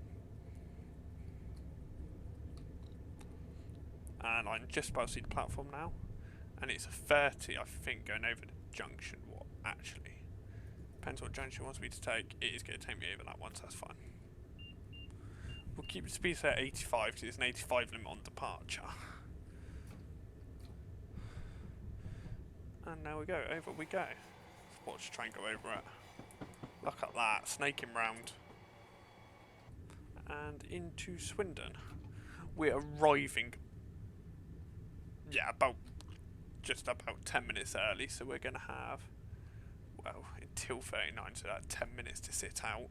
And I'm just about to see the platform now. And it's a 30, I think, going over the junction. What, actually? Depends what junction it wants me to take. It is going to take me over that one, so that's fine. We'll keep the speed set at 85 because it's an 85 limit on departure. And now we go, over we go. Let's watch the train go over it. Look at that, snaking round. And into Swindon. We're arriving, yeah, just about 10 minutes early, so we're going to have, well, until 39, so that's 10 minutes to sit out.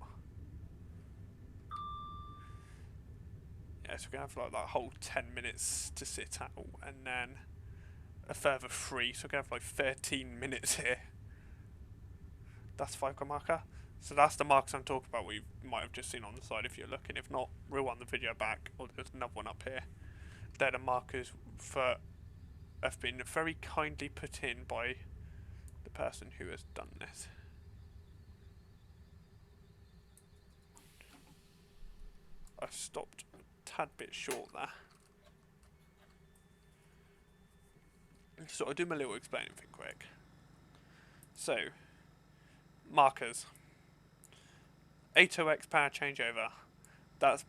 Yeah, so we're going to have like that whole 10 minutes to sit out, and then a further 3, so we're going to have like 13 minutes here. That's 5 marker. So that's the markers I'm talking about, we might have just seen on the side if you're looking. If not, rewind the video back, or there's another one up here. They're the markers for have been very kindly put in by the person who has done this. I've stopped a tad bit short there. So I'll do my little explaining thing quick. So, markers. 80X power changeover. That's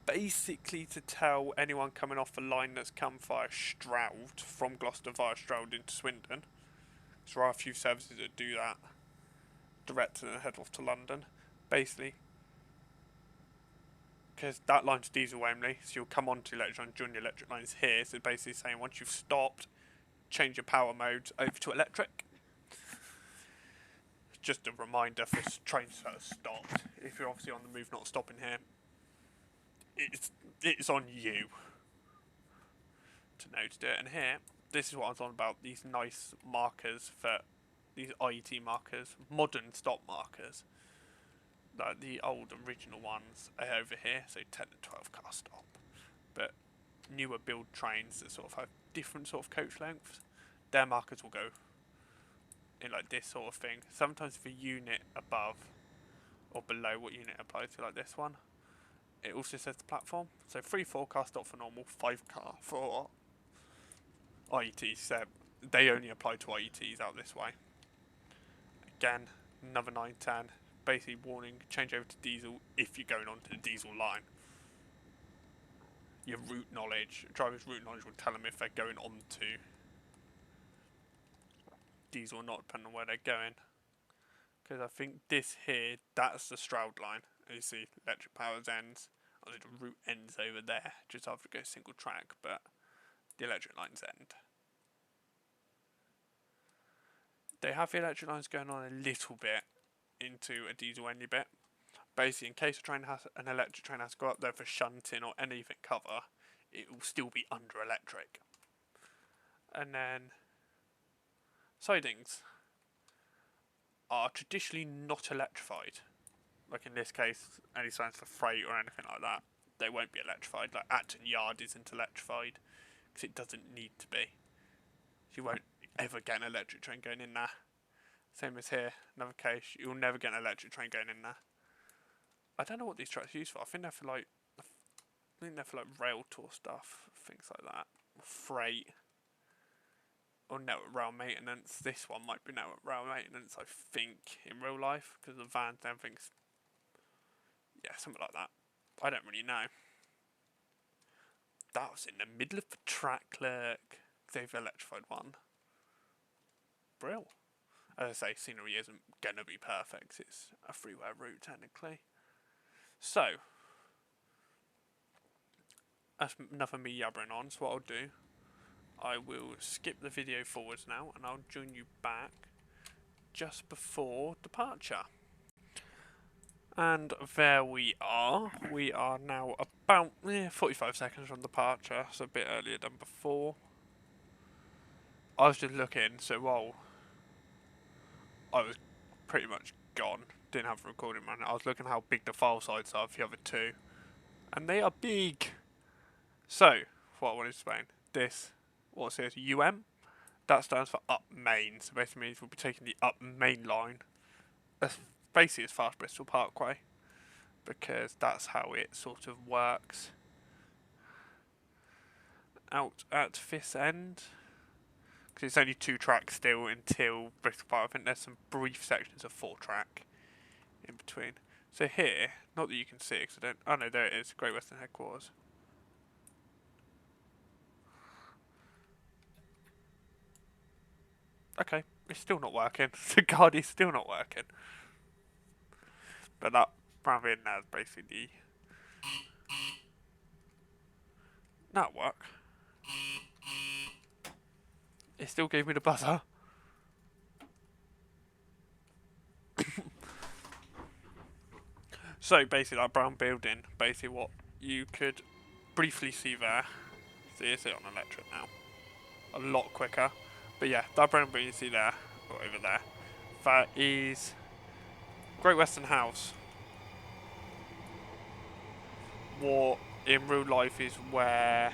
basically to tell anyone coming off the line that's come via Stroud, from Gloucester via Stroud into Swindon. So there are a few services that do that direct and head off to London. Basically, because that line's diesel only, so you'll come onto electric line, join the electric lines here. So basically saying once you've stopped, change your power mode over to electric. Just a reminder for trains that are stopped. If you're obviously on the move, not stopping here, it's on you to know to do it. And here, this is what I was on about, these nice markers for these IET markers, modern stop markers. Like the old original ones are over here, so 10 and 12 car stop. But newer build trains that sort of have different sort of coach lengths, their markers will go in like this sort of thing. Sometimes for unit above or below what unit applies to, like this one. It also says the platform. So 3-4 car stop for normal, 5 car for IETs. So they only apply to IETs out this way. Again, another 910. Basically warning, change over to diesel if you're going onto the diesel line. Your route knowledge, driver's route knowledge will tell them if they're going on to diesel or not, depending on where they're going. Because I think this here, that's the Stroud line. As you see, electric powers ends. Obviously the route ends over there, just after it goes single track, but the electric lines end. They have the electric lines going on a little bit into a diesel only bit. Basically, in case an electric train has to go up there for shunting or anything cover, it will still be under electric. And then sidings. are traditionally not electrified. Like in this case, any signs for freight or anything like that, they won't be electrified. Like Acton Yard isn't electrified because it doesn't need to be. You won't ever get an electric train going in there. Same as here, another case, you'll never get an electric train going in there. I don't know what these tracks are used for. I think they're for like, rail tour stuff, things like that, freight, or network rail maintenance. This one might be network rail maintenance, I think, in real life, because the vans and everything's, yeah, something like that. I don't really know. That was in the middle of the track, look. They've electrified one. Brill. As I say, scenery isn't going to be perfect. It's a freeway route, technically. So, that's enough of me yabbering on. So what I'll do, I will skip the video forwards now, and I'll join you back just before departure. And there we are. We are now about 45 seconds from departure, so a bit earlier than before. I was just looking, so while I was pretty much gone, didn't have a recording run, I was looking how big the file sizes are of the other two, and they are big. So, what I want to explain, this, what it says, that stands for up main, so basically means we'll be taking the up main line, as basically as far as Bristol Parkway, because that's how it sort of works. Out at this end, because it's only 2 tracks still until Bristol Park. I think there's some brief sections of 4 track in between. So here, not that you can see it, because I don't. Oh no, there it is. Great Western Headquarters. Okay, it's still not working. The guard is still not working. But that round in there is basically that work. It still gave me the buzzer. So basically, that brown building, basically what you could briefly see there. So you see it on electric now, a lot quicker. But yeah, that brown building you see there, or over there, that is Great Western House. What in real life is where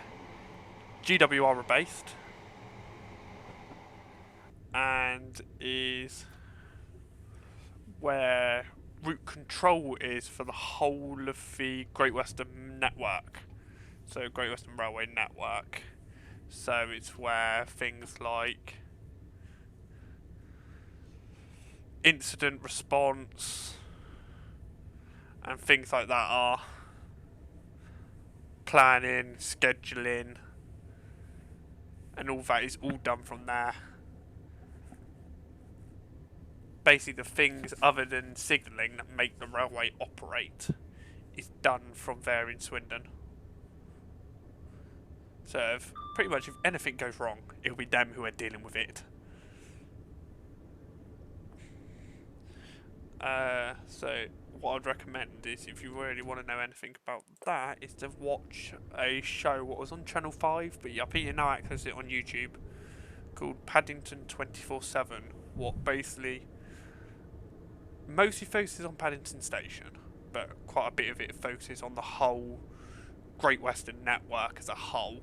GWR are based, and is where route control is for the whole of the Great Western network. So Great Western Railway network. So it's where things like incident response and things like that are. Planning, scheduling, and all that is all done from there. Basically, the things other than signalling that make the railway operate is done from there in Swindon. So pretty much if anything goes wrong, it'll be them who are dealing with it. So what I'd recommend is, if you really want to know anything about that, is to watch a show what was on Channel 5, but I think you now access it on YouTube, called Paddington 24/7, what basically mostly focuses on Paddington Station, but quite a bit of it focuses on the whole Great Western network as a whole.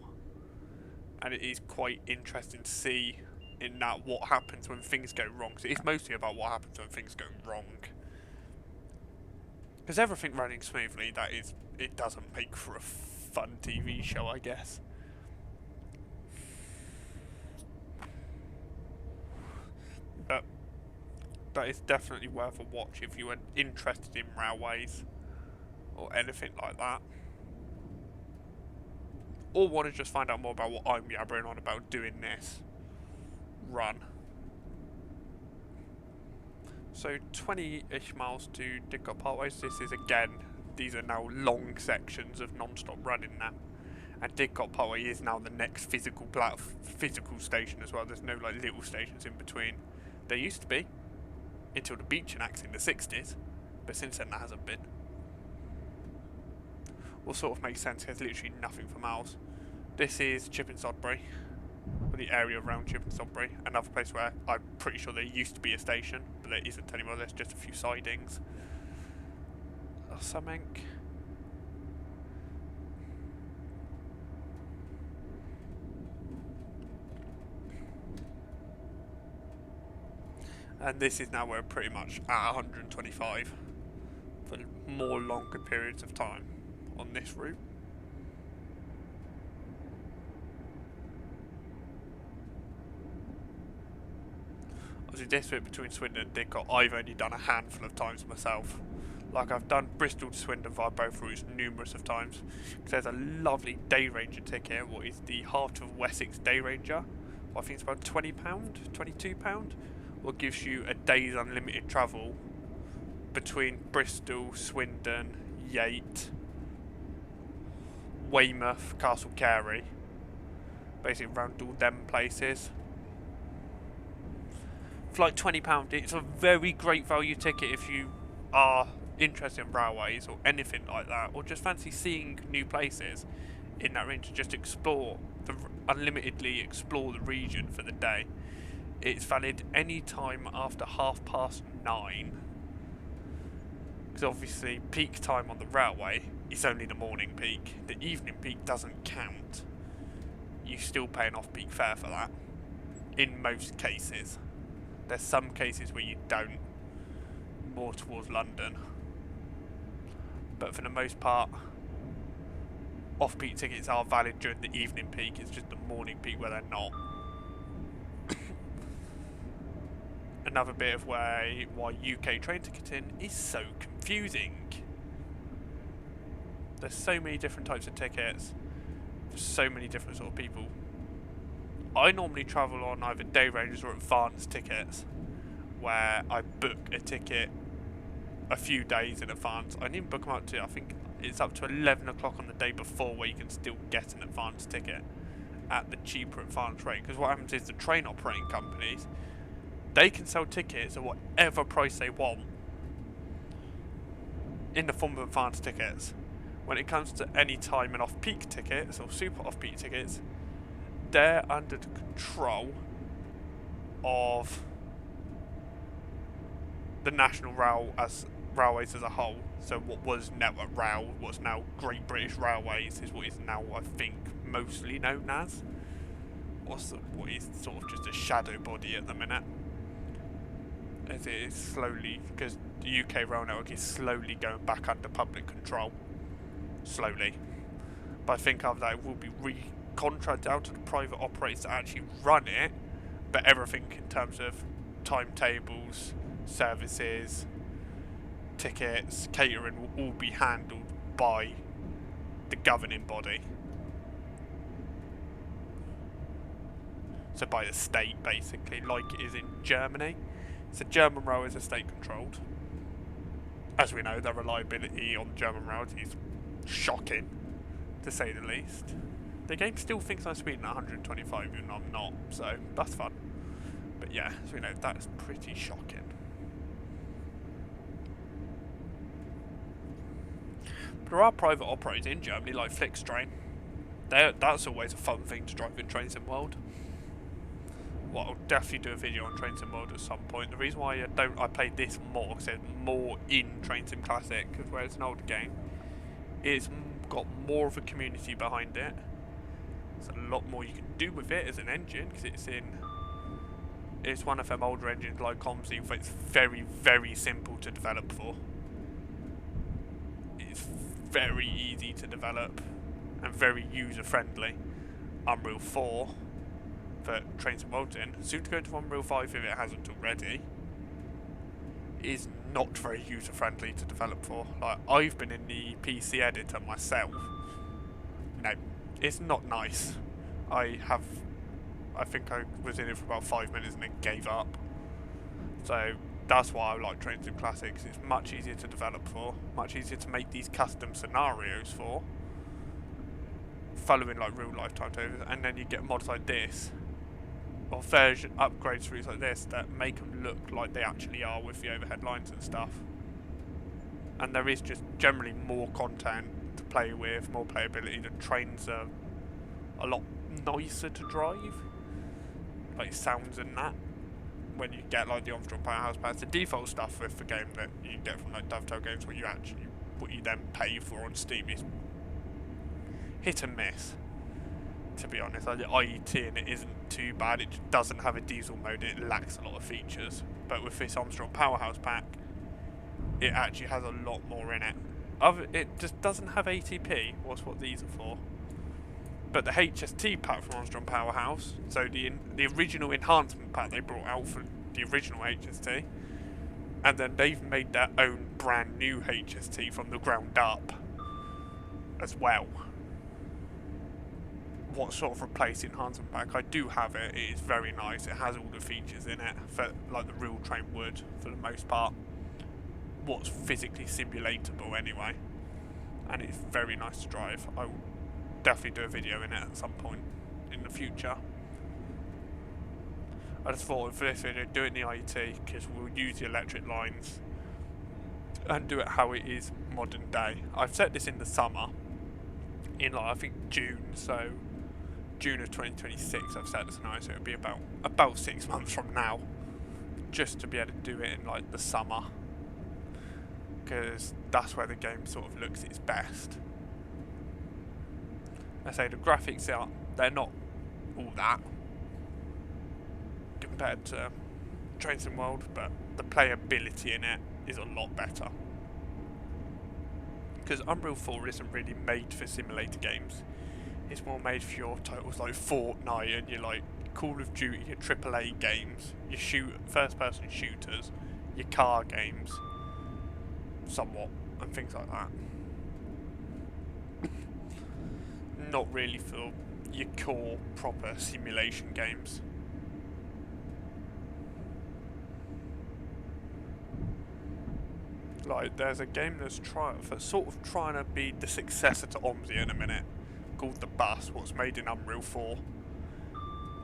And it is quite interesting to see in that what happens when things go wrong. So it's mostly about what happens when things go wrong. Because everything running smoothly, it doesn't make for a fun TV show, I guess. But that is definitely worth a watch if you are interested in railways or anything like that. Or want to just find out more about what I'm yabbering on about doing this run. So 20-ish miles to Didcot Parkway. This is again, these are now long sections of non-stop running now. And Didcot Parkway is now the next physical station as well. There's no like little stations in between. There used to be, until the Beeching Acts in the 60s, but since then there hasn't been. Will sort of make sense, there's literally nothing for miles. This is Chipping Sodbury. or the area around Chippensodbury. Another place where I'm pretty sure there used to be a station, but there isn't anymore. There's just a few sidings or something. And this is now we're pretty much at 125 for more longer periods of time on this route. Obviously this bit between Swindon and Didcot I've only done a handful of times myself. Like I've done Bristol to Swindon via both routes numerous of times. Because there's a lovely Day Ranger ticket, what is the Heart of Wessex Day Ranger. I think it's about £20, £22. What gives you a day's unlimited travel between Bristol, Swindon, Yate, Weymouth, Castle Carey. Basically around all them places. For like £20, it's a very great value ticket if you are interested in railways or anything like that, or just fancy seeing new places in that range to just explore, unlimitedly explore the region for the day. It's valid any time after 9:30, because obviously peak time on the railway is only the morning peak. The evening peak doesn't count. You still pay an off-peak fare for that in most cases. There's some cases where you don't, more towards London, but for the most part off-peak tickets are valid during the evening peak. It's just the morning peak where they're not. Another bit of why UK train ticketing is so confusing. There's so many different types of tickets for so many different sort of people. I normally travel on either Day Rangers or advanced tickets, where I book a ticket a few days in advance. I didn't book them up to, I think it's up to 11 o'clock on the day before, where you can still get an advanced ticket at the cheaper advanced rate. Because what happens is the train operating companies, they can sell tickets at whatever price they want in the form of advanced tickets. When it comes to any time and off-peak tickets or super off-peak tickets, they're under the control of the National Railways as a whole. So what was Network Rail, what's now Great British Railways, is what is now, I think, mostly known as. What is sort of just a shadow body at the minute. As it is slowly, because the UK rail network is slowly going back under public control. Slowly. But I think after that it will be contracted out to the private operators to actually run it, but everything in terms of timetables, services, tickets, catering will all be handled by the governing body. So by the state, basically, like it is in Germany. So German railways are state controlled. As we know, the reliability on German railways is shocking, to say the least. The game still thinks I'm speeding at 125, even though I'm not, so that's fun. But yeah, as we know, that's pretty shocking. But there are private operators in Germany, like Flixtrain. That's always a fun thing to drive in Train Sim World. Well, I'll definitely do a video on Train Sim World at some point. The reason why I played this more, because there's more in Train Sim Classic, because where it's an older game, it's got more of a community behind it. There's a lot more you can do with it as an engine, because it's one of them older engines like Comsy, but it's very, very simple to develop for. It's very easy to develop and very user friendly. Unreal 4 that Train Sim World's in, soon to go into Unreal 5 if it hasn't already, is not very user friendly to develop for. Like, I've been in the PC editor myself. No, it's not nice. I think I was in it for about 5 minutes and then gave up. So that's why I like Train Sim Classics. It's much easier to develop for, much easier to make these custom scenarios for, following like real life timetables, and then you get mods like this, or version upgrades for like this, that make them look like they actually are with the overhead lines and stuff. And there is just generally more content to play with, more playability. The trains are a lot nicer to drive. like sounds and that when you get like the Armstrong Powerhouse packs. The default stuff with the game that you get from like Dovetail Games, what you then pay for on Steam is hit and miss. To be honest, like the IET in it isn't too bad. It just doesn't have a diesel mode. It lacks a lot of features. But with this Armstrong Powerhouse pack, it actually has a lot more in it. It just doesn't have ATP. What's what these are for? But the HST pack from Armstrong Powerhouse, so the original enhancement pack they brought out for the original HST, and then they've made their own brand new HST from the ground up as well. What sort of replace the enhancement pack? I do have it. It is very nice. It has all the features in it for like the real train would for the most part. What's physically simulatable anyway, and it's very nice to drive. I will definitely do a video in it at some point in the future. I just thought for this video, do it in the IET because we'll use the electric lines and do it how it is modern day. I've set this in the summer, in like I think June, so June of 2026 I've set this now, so it'll be about 6 months from now, just to be able to do it in like the summer, because that's where the game sort of looks its best. I say the graphics they're not all that compared to Train Sim World, but the playability in it is a lot better. Because Unreal 4 isn't really made for simulator games. It's more made for your titles like Fortnite and your like Call of Duty, your AAA games, your first-person shooters, your car games, somewhat, and things like that. Not really for your core proper simulation games. Like there's a game that's sort of trying to be the successor to OMSI in a minute, called The Bus, what's made in Unreal 4.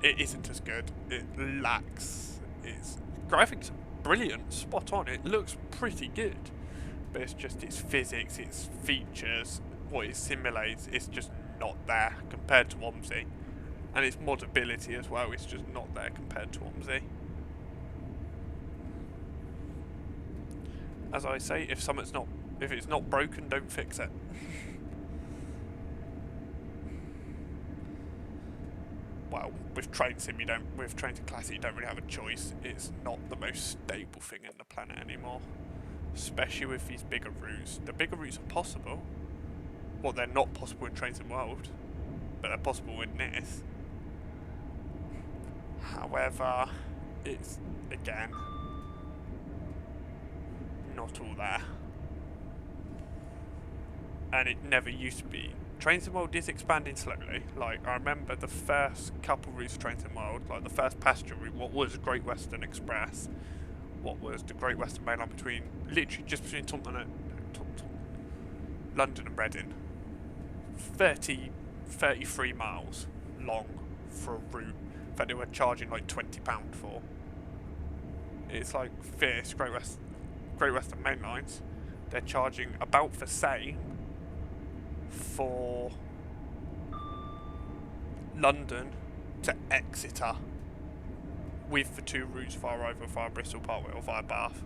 It isn't as good. It lacks its graphics are brilliant, spot on. It looks pretty good, but it's just its physics, its features, what it simulates, it's just not there compared to OMSI, and its modability as well is just not there compared to OMSI. As I say, if it's not broken, don't fix it. Well, with Train Sim with Train Sim Classic you don't really have a choice. It's not the most stable thing in the planet anymore, especially with these bigger routes. The bigger routes are possible. Well, they're not possible in Train Sim World, but they're possible in this. However, it's, again, not all there. And it never used to be. Train Sim World is expanding slowly. Like, I remember the first couple routes of Train Sim World, like the first passenger route, what was Great Western Express, what was the Great Western Main Line literally just between London and Reading. 33 miles long for a route that they were charging like £20 for. It's like this Great Western Main Lines, they're charging about the same for London to Exeter with the two routes via Bristol Parkway or via Bath.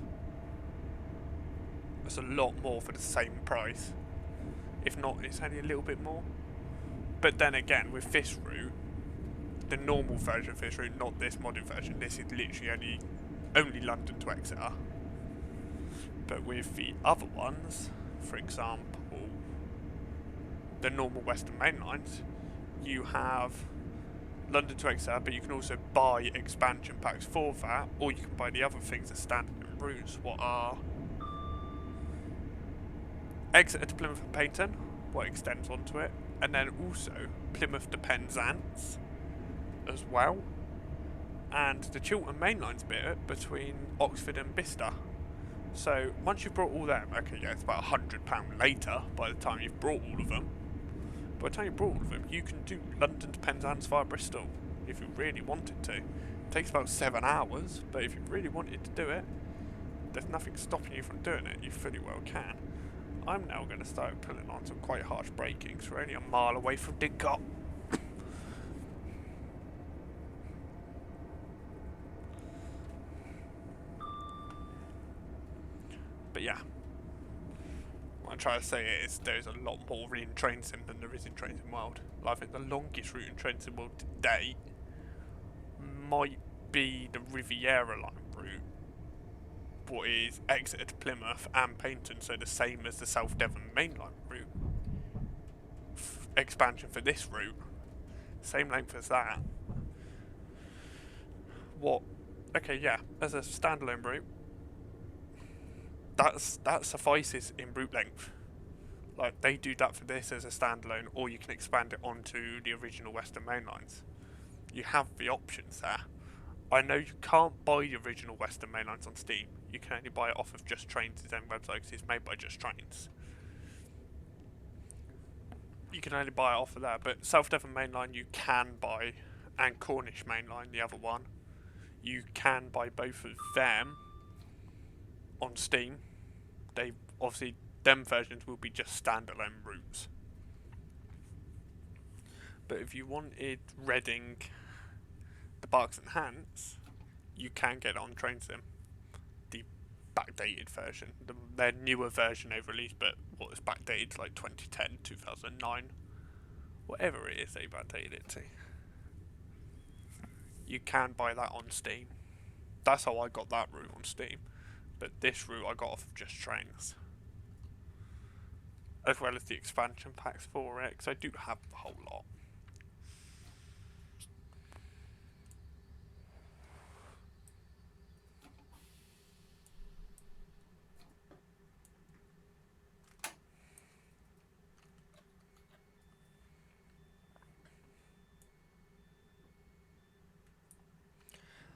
That's a lot more for the same price. If not, it's only a little bit more. But then again, with this route, the normal version of this route, not this modern version, this is literally only London to Exeter. But with the other ones, for example, the normal Western Main Lines, you have London to Exeter, but you can also buy expansion packs for that, or you can buy the other things that stand in routes, what are Exeter to Plymouth and Paddington, what extends onto it, and then also Plymouth to Penzance as well, and the Chiltern Main Line's bit between Oxford and Bicester. So once you've brought all them, okay, yeah, it's about £100 later by the time you've brought all of them. By the time you've brought all of them, you can do London to Penzance via Bristol if you really wanted to. It takes about 7 hours, but if you really wanted to do it, there's nothing stopping you from doing it. You fully well can. I'm now going to start pulling on some quite harsh braking, so we're only a mile away from Didcot. trying to say is there's a lot more in Train Sim than there is in Train Sim World. Like, I think the longest route in Train Sim World to date might be the Riviera line route, what is Exeter to Plymouth and Paddington, so the same as the South Devon mainline route. Expansion for this route, same length as that. What? Okay, yeah, as a standalone route, that suffices in route length. Like, they do that for this as a standalone, or you can expand it onto the original Western main lines. You have the options there. I know you can't buy the original Western main lines on Steam. You can only buy it off of Just Trains' own website because it's made by Just Trains. You can only buy it off of there, but South Devon mainline you can buy, and Cornish mainline, the other one, you can buy both of them on Steam. They obviously, them versions will be just standalone routes. But if you wanted Reading, the Barks and Hants, you can get it on Train Sim. The backdated version. Their newer version they've released, but what was backdated to like 2010, 2009. Whatever it is they backdated it to. You can buy that on Steam. That's how I got that route on Steam. But this route I got off of Just Trains. As well as the expansion packs for it, because I do have the whole lot.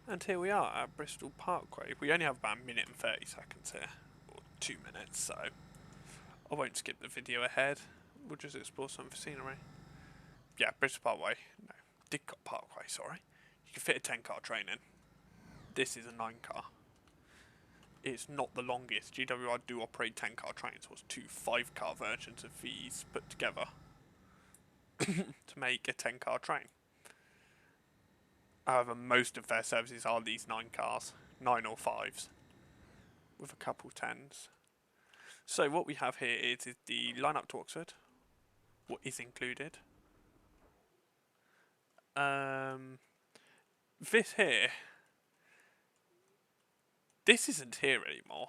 And here we are at Bristol Parkway. We only have about a minute and 30 seconds here, or 2 minutes, so I won't skip the video ahead. We'll just explore some of the scenery. Yeah, Bristol Parkway. No, Didcot Parkway, sorry. You can fit a 10-car train in. This is a 9-car. It's not the longest. GWR do operate 10-car trains, so it's 2 5-car versions of these put together to make a 10-car train. However, most of their services are these 9 cars, 9 or 5s, with a couple 10s. So what we have here is the line up to Oxford, what is included. This here, this isn't here anymore.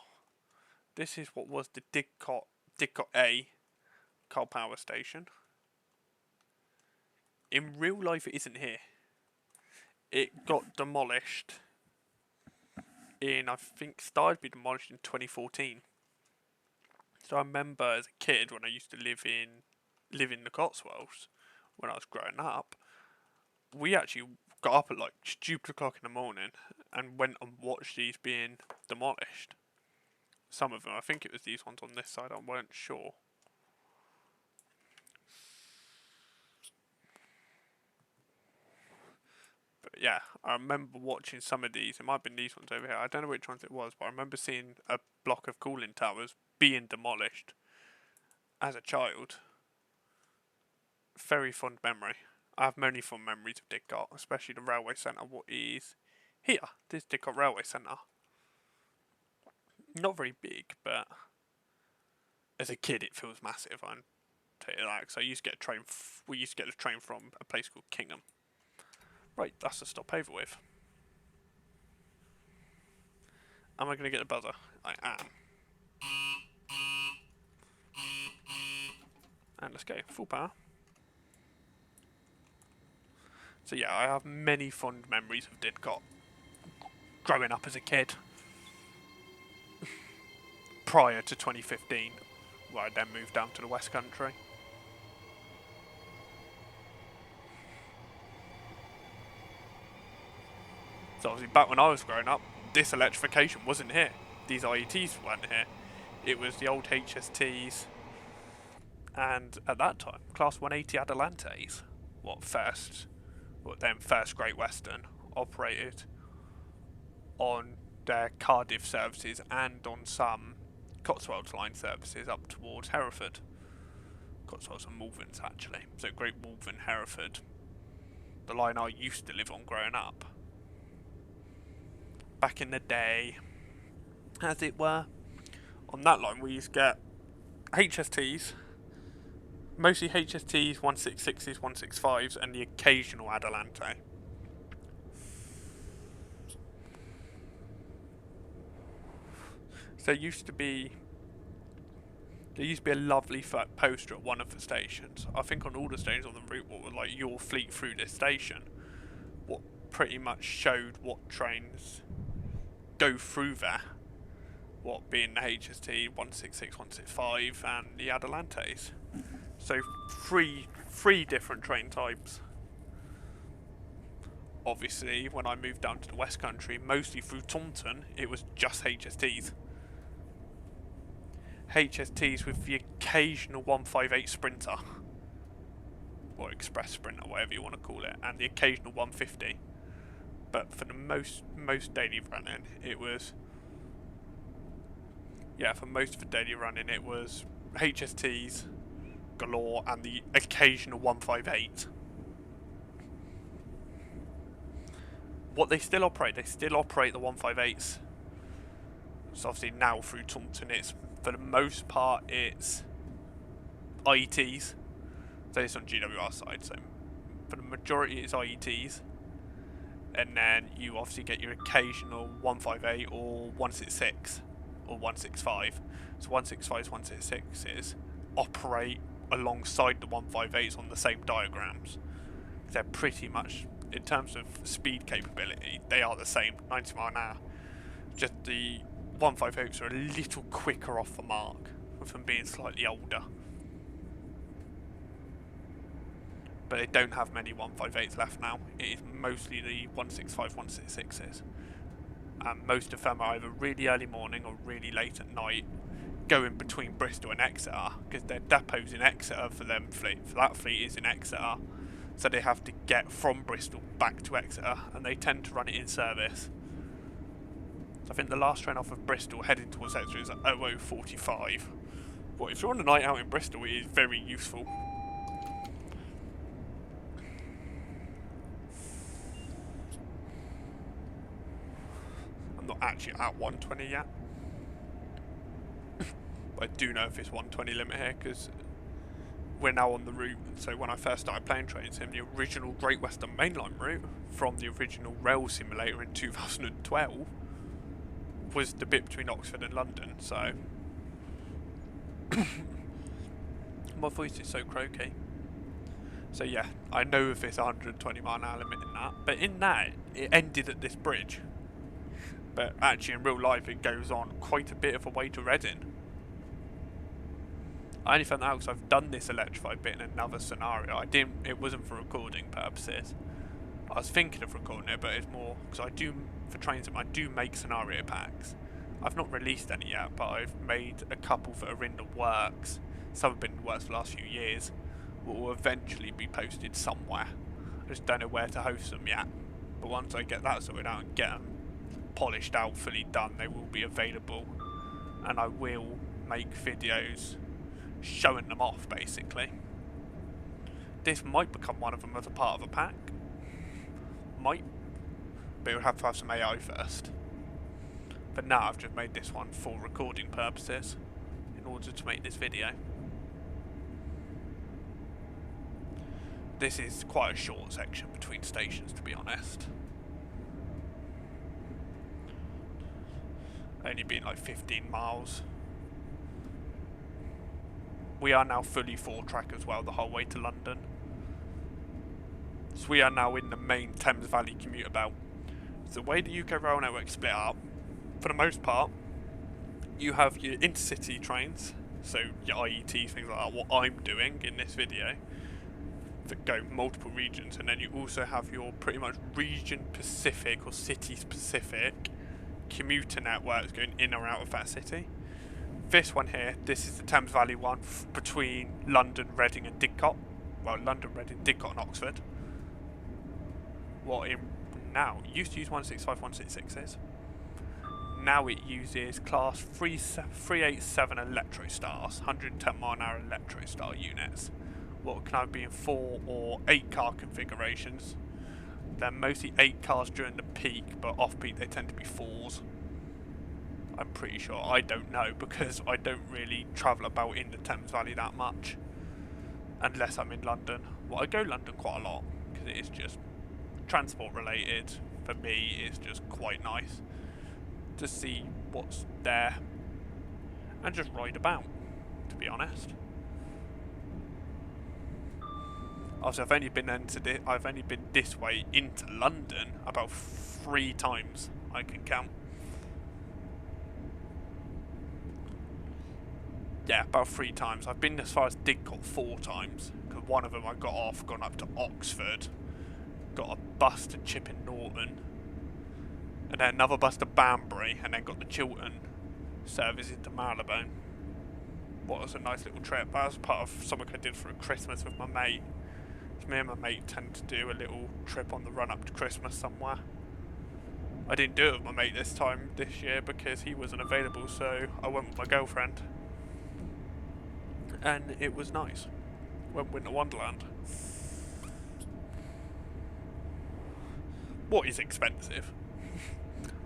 This is what was the Didcot A coal power station. In real life it isn't here. It got demolished in, I think, started to be demolished in 2014. So I remember as a kid when I used to live in the Cotswolds, when I was growing up, we actually got up at like stupid o'clock in the morning and went and watched these being demolished. Some of them, I think it was these ones on this side, I weren't sure. But yeah, I remember watching some of these. It might have been these ones over here. I don't know which ones it was, but I remember seeing a block of cooling towers being demolished as a child. Very fond memory. I have many fond memories of Didcot, especially the railway centre. What is here? This Didcot railway centre. Not very big, but as a kid it feels massive. I'll tell you that, because I used to get a train. We used to get a train from a place called Kingham. Right, that's the stop over with. Am I going to get the buzzer? I am. And let's go, full power. So yeah, I have many fond memories of Didcot growing up as a kid. Prior to 2015, where I then moved down to the West Country. So obviously back when I was growing up, this electrification wasn't here. These IETs weren't here. It was the old HSTs, and at that time, Class 180 Atalantes, first Great Western, operated on their Cardiff services and on some Cotswolds line services up towards Hereford. Cotswolds and Malverns, actually. So Great Malvern, Hereford. The line I used to live on growing up. Back in the day, as it were. On that line we used to get HSTs, mostly HSTs, 166s, 165s, and the occasional Adelante. So there used to be a lovely poster at one of the stations. I think on all the stations on the route, what were like your fleet through this station, what pretty much showed what trains go through there. What being the HST 166, 165, and the Adelantes. So three different train types. Obviously, when I moved down to the West Country, mostly through Taunton, it was just HSTs. HSTs with the occasional 158 Sprinter, or Express Sprinter, whatever you want to call it, and the occasional 150. But for the most daily running, it was, for most of the daily running, it was HSTs galore and the occasional 158. What they still operate the 158s. So obviously now through Taunton, it's for the most part it's IETs. So it's on GWR side. So for the majority it's IETs, and then you obviously get your occasional 158 or 166 or 165. So 165s, 166s operate alongside the 158s on the same diagrams. They're pretty much, in terms of speed capability, they are the same, 90 mile an hour. Just the 158s are a little quicker off the mark, with them being slightly older. But they don't have many 158s left now. It is mostly the 165, 166s. And most of them are either really early morning or really late at night, going between Bristol and Exeter, because their depot's in Exeter for them fleet. For that fleet is in Exeter, so they have to get from Bristol back to Exeter, and they tend to run it in service. So I think the last train off of Bristol heading towards Exeter is at 00:45. But if you're on a night out in Bristol, it is very useful. I'm not actually at 120 yet. But I do know if it's 120 limit here, because we're now on the route. So when I first started playing trains in the original Great Western Mainline route from the original rail simulator in 2012 was the bit between Oxford and London. So my voice is so croaky. So yeah, I know if it's 120 mile an hour limit in that, but in that it ended at this bridge. But actually in real life it goes on quite a bit of a way to Reading. I only found that out because I've done this electrified bit in another scenario. It wasn't for recording purposes. I was thinking of recording it, but it's more because for trains I do make scenario packs. I've not released any yet, but I've made a couple that are in the works. Some have been in the works for the last few years. Will eventually be posted somewhere. I just don't know where to host them yet. But once I get that sorted out and get them polished out, fully done, they will be available. And I will make videos showing them off, basically. This might become one of them as a part of a pack. Might. But it would have to have some AI first. But now I've just made this one for recording purposes in order to make this video. This is quite a short section between stations, to be honest. Only being like 15 miles. We are now fully 4-track as well the whole way to London. So we are now in the main Thames Valley commuter belt. So the way the UK rail network split up, for the most part, you have your intercity trains, so your IET, things like that, what I'm doing in this video, that go multiple regions, and then you also have your pretty much region specific or city specific commuter networks going in or out of that city. This one here, this is the Thames Valley one between London, Reading and Didcot. Well, London, Reading, Didcot and Oxford. What in now, it used to use 165, 166s. Now it uses class 387 Electrostars, 110 mile an hour Electrostar units. What can either be in 4 or 8 car configurations. They're mostly 8 cars during the peak, but off peak they tend to be 4s. I'm pretty sure. I don't know because I don't really travel about in the Thames Valley that much. Unless I'm in London. Well, I go London quite a lot because it is just transport related. For me, it's just quite nice to see what's there and just ride about, to be honest. Also, I've only been this way into London about 3 times I can count. Yeah, about 3 times. I've been as far as Didcot 4 times. Because one of them I got off, gone up to Oxford, got a bus to Chipping Norton, and then another bus to Banbury, and then got the Chiltern service into Marylebone. What was a nice little trip. That was part of something I did for a Christmas with my mate. Me and my mate tend to do a little trip on the run up to Christmas somewhere. I didn't do it with my mate this year because he wasn't available, so I went with my girlfriend. And it was nice. Went Winter Wonderland. What is expensive?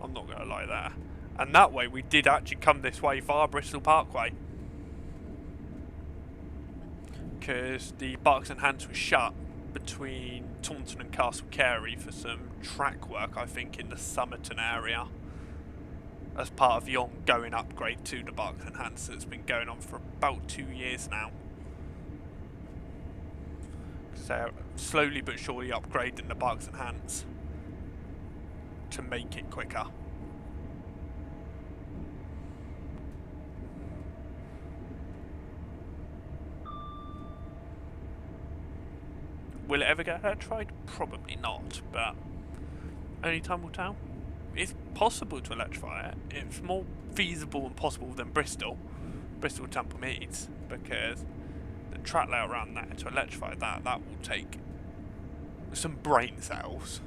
I'm not going to lie there. And that way we did actually come this way via Bristol Parkway. Because the Barks and Hants was shut between Taunton and Castle Carey for some track work, I think, in the Somerton area. As part of the ongoing upgrade to the Barks and Hants that's been going on for about 2 years now. So slowly but surely upgrading the Barks and Hants to make it quicker. Will it ever get electrified? Probably not, but only time will tell. It's possible to electrify it. It's more feasible and possible than Bristol Temple Meads, because the track layout around there, to electrify that will take some brain cells,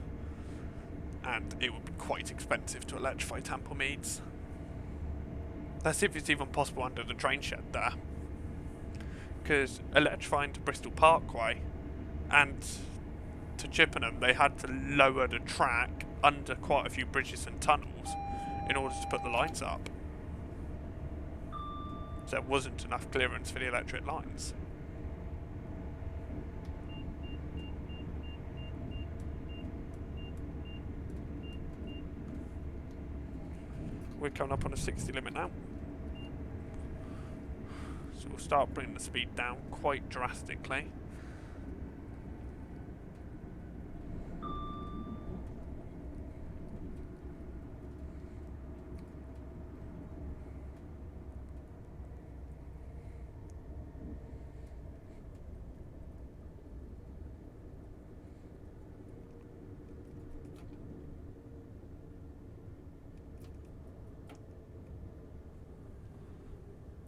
and it would be quite expensive to electrify Temple Meads. Let's see if it's even possible under the train shed there, because electrifying to Bristol Parkway and to Chippenham, they had to lower the track under quite a few bridges and tunnels in order to put the lines up. So there wasn't enough clearance for the electric lines. We're coming up on a 60 limit now. So we'll start bringing the speed down quite drastically.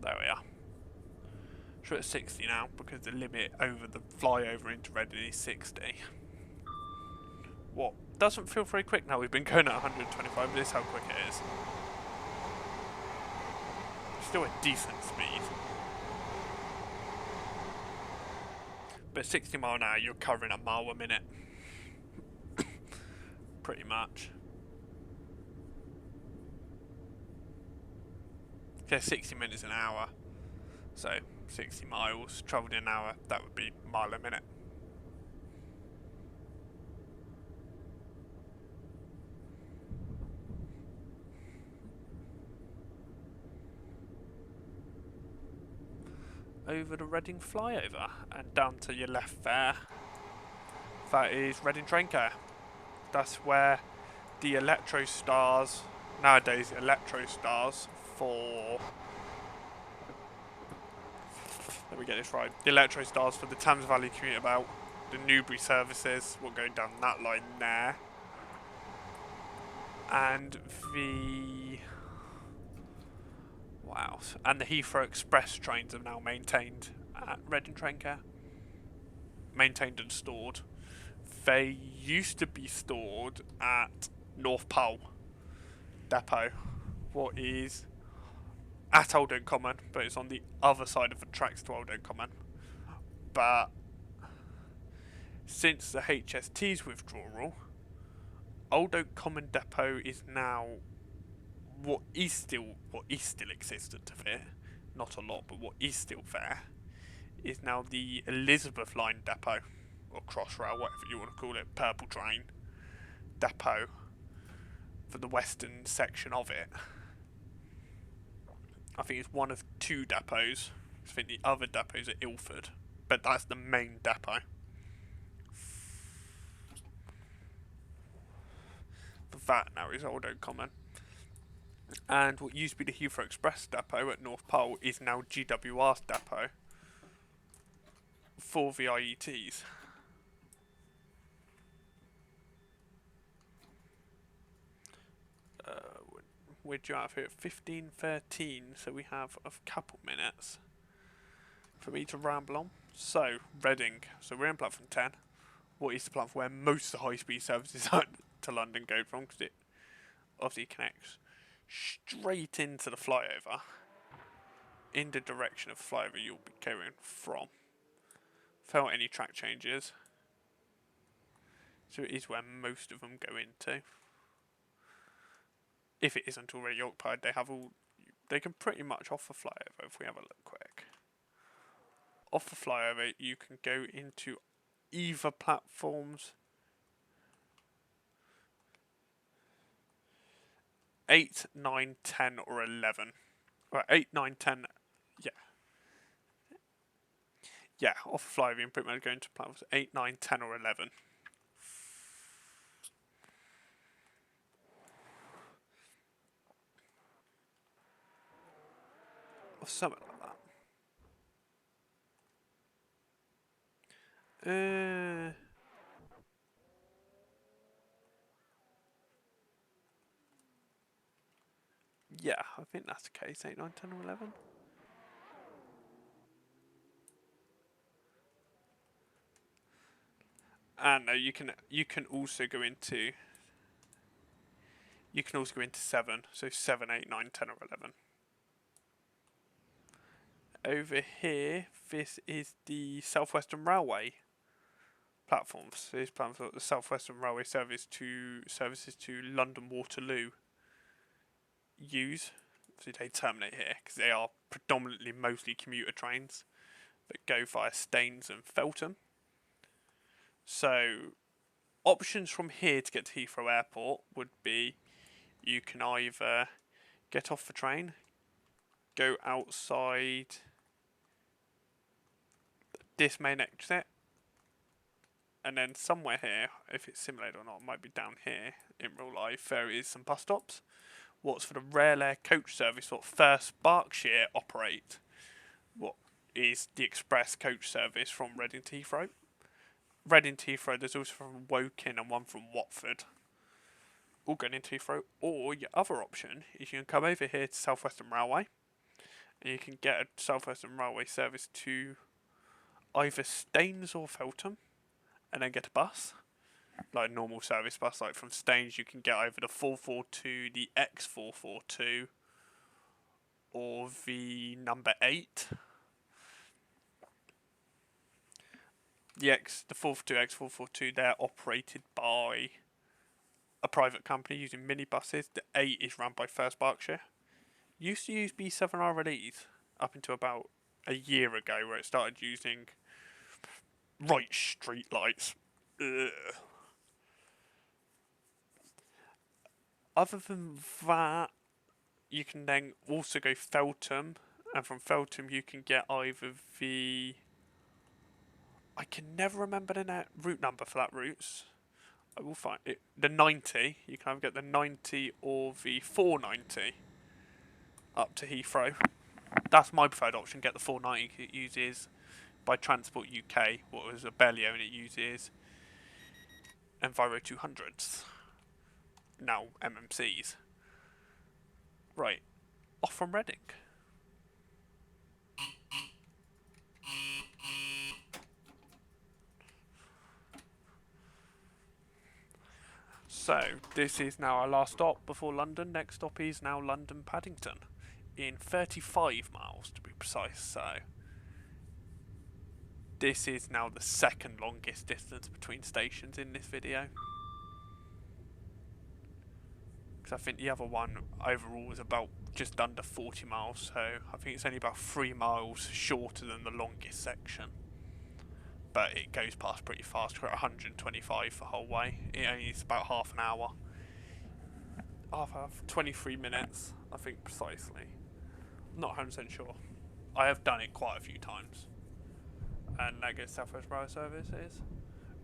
There we are. So we're at 60 now because the limit over the flyover into Reading is 60. What? Doesn't feel very quick now. We've been going at 125, but this is how quick it is. Still a decent speed. But 60 mile an hour, you're covering a mile a minute. Pretty much. Okay, 60 minutes an hour. So 60 miles travelled in an hour, that would be a mile a minute. Over the Reading flyover and down to your left there, that is Reading train care. That's where the Electro Stars, nowadays Electro Stars for, let me get this right, the Electro Stars for the Thames Valley commuter belt, the Newbury services will go down that line there, and the, wow, and the Heathrow Express trains are now maintained at Reading train care. Maintained and stored. They used to be stored at North Pole Depot, what is at Old Oak Common, but it's on the other side of the tracks to Old Oak Common. But since the HST's withdrawal, Old Oak Common Depot is now what is still existent of it, not a lot, but what is still there, is now the Elizabeth Line depot, or Crossrail, whatever you want to call it, purple train depot for the western section of it. I think it's one of two depots. I think the other depots are Ilford, but that's the main depot. But that now is Old Oak Common. And what used to be the Heathrow Express depot at North Pole is now GWR's depot for the IETs. We're due out of here at 15:13, so we have a couple minutes for me to ramble on. So, Reading. So we're in platform 10. What is the platform where most of the high-speed services to London go from? Because it obviously connects straight into the flyover, in the direction of flyover you'll be going from, without any track changes. So it is where most of them go into. If it isn't already occupied, they can pretty much off the flyover. If we have a look quick, off the flyover you can go into either platforms 8, 9, 10 or 11. Right, 8, 9, 10, yeah, off the flyover you can pretty much go into platforms 8, 9, 10 or 11. Or something like that. Yeah, I think that's the case. 8, 9, 10 or 11. And no, you can also go into 7. So 7, 8, 9, 10 or 11. Over here, this is the South Western Railway platforms. So these platforms are the South Western Railway services to London Waterloo use. So they terminate here because they are predominantly mostly commuter trains that go via Staines and Feltham. So options from here to get to Heathrow Airport would be you can either get off the train, go outside this main exit, and then somewhere here, if it's simulated or not, it might be down here in real life, there is some bus stops. What's for the Rail Air coach service, what First Berkshire operate, what is the express coach service from Reading to Heathrow. Reading to Heathrow, there's also from Woking and one from Watford, all going into Heathrow. Or your other option is you can come over here to South Western Railway, and you can get a South Western Railway service to either Staines or Feltham, and then get a bus, like a normal service bus. Like from Staines you can get either the 442, the X442, or the number 8. The 442, X442, they're operated by a private company using minibuses. The 8 is run by First Berkshire. Used to use B7 RLEs up until about a year ago, where it started using street lights. Ugh. Other than that, you can then also go Feltham, and from Feltham you can get either the... I can never remember the route number for that route. I will find it. The 90. You can either get the 90 or the 490 up to Heathrow. That's my preferred option. Get the 490. It uses by Transport UK, what was a Bellio, and it uses Enviro 200s. Now MMCs. Right. Off from Reading. So, this is now our last stop before London. Next stop is now London Paddington, in 35 miles to be precise. So, this is now the second longest distance between stations in this video. Because I think the other one overall was about just under 40 miles, so I think it's only about 3 miles shorter than the longest section. But it goes past pretty fast. We're at 125 the whole way. It only is about half an hour. 23 minutes, I think precisely. Not 100% sure. I have done it quite a few times. And that goes South West Rail services.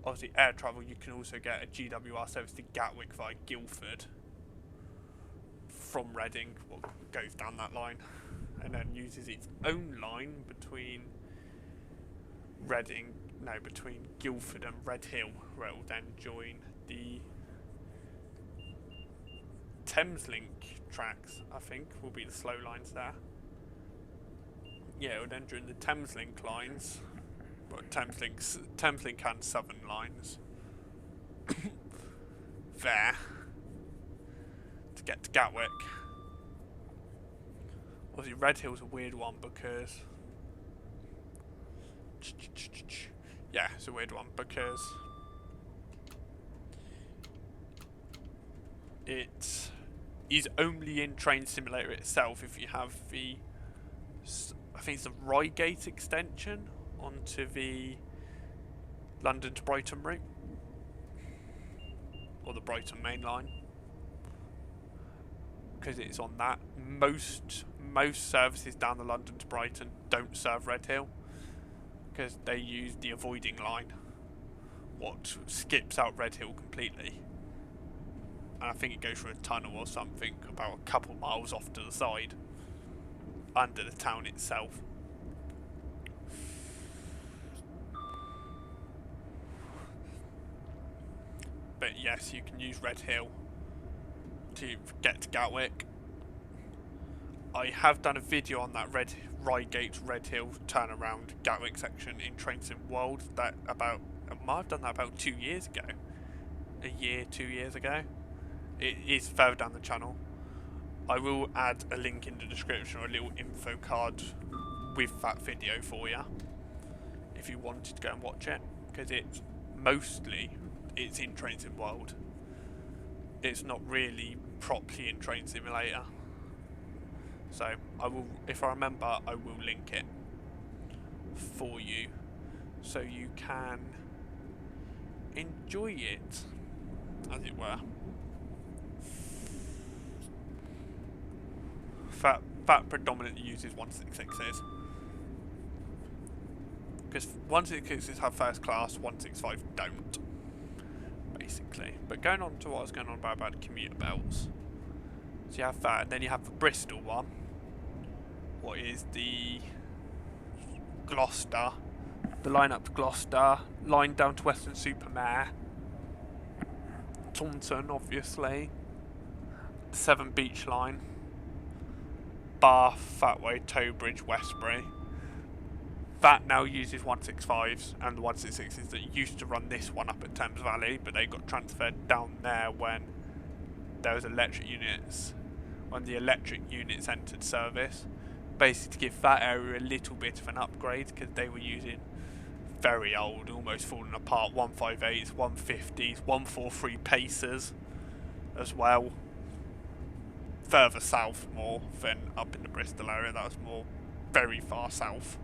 Obviously, air travel, you can also get a GWR service to Gatwick via Guildford from Reading, what goes down that line, and then uses its own line between between Guildford and Redhill, where it will then join the Thameslink tracks, I think, will be the slow lines there. Yeah, it will then join the Thameslink lines, but Thameslink and Southern lines there to get to Gatwick. Obviously, Redhill's a weird one because yeah, it's a weird one because it is only in Train Simulator itself if you have the, I think it's the Reigate extension onto the London to Brighton route, or the Brighton main line, because it's on that. Most services down the London to Brighton don't serve Redhill because they use the avoiding line, what skips out Redhill completely. And I think it goes through a tunnel or something about a couple miles off to the side, under the town itself. But yes, you can use Redhill to get to Gatwick. I have done a video on that Reigate Redhill turnaround Gatwick section in Train Sim World I might have done that about 2 years ago. 2 years ago. It is further down the channel. I will add a link in the description, or a little info card with that video for you, if you wanted to go and watch it, because it's in Train Sim World. It's not really properly in Train Simulator. So I will, if I remember, I will link it for you so you can enjoy it, as it were. That predominantly uses 166s, because 166s have first class, 165 don't, basically. But going on to what I was going on about the commuter belts, so you have that, and then you have the Bristol one, what is the Gloucester, the line up to Gloucester, line down to Weston Super Mare, Taunton obviously, the Severn Beach line, Bath, that way, Towbridge, Westbury. That now uses 165s, and the 166s that used to run this one up at Thames Valley, but they got transferred down there when there was electric units, when the electric units entered service, basically to give that area a little bit of an upgrade, because they were using very old, almost falling apart 158s, 150s, 143 Pacers as well. Further south more than up in the Bristol area, that was more very far south.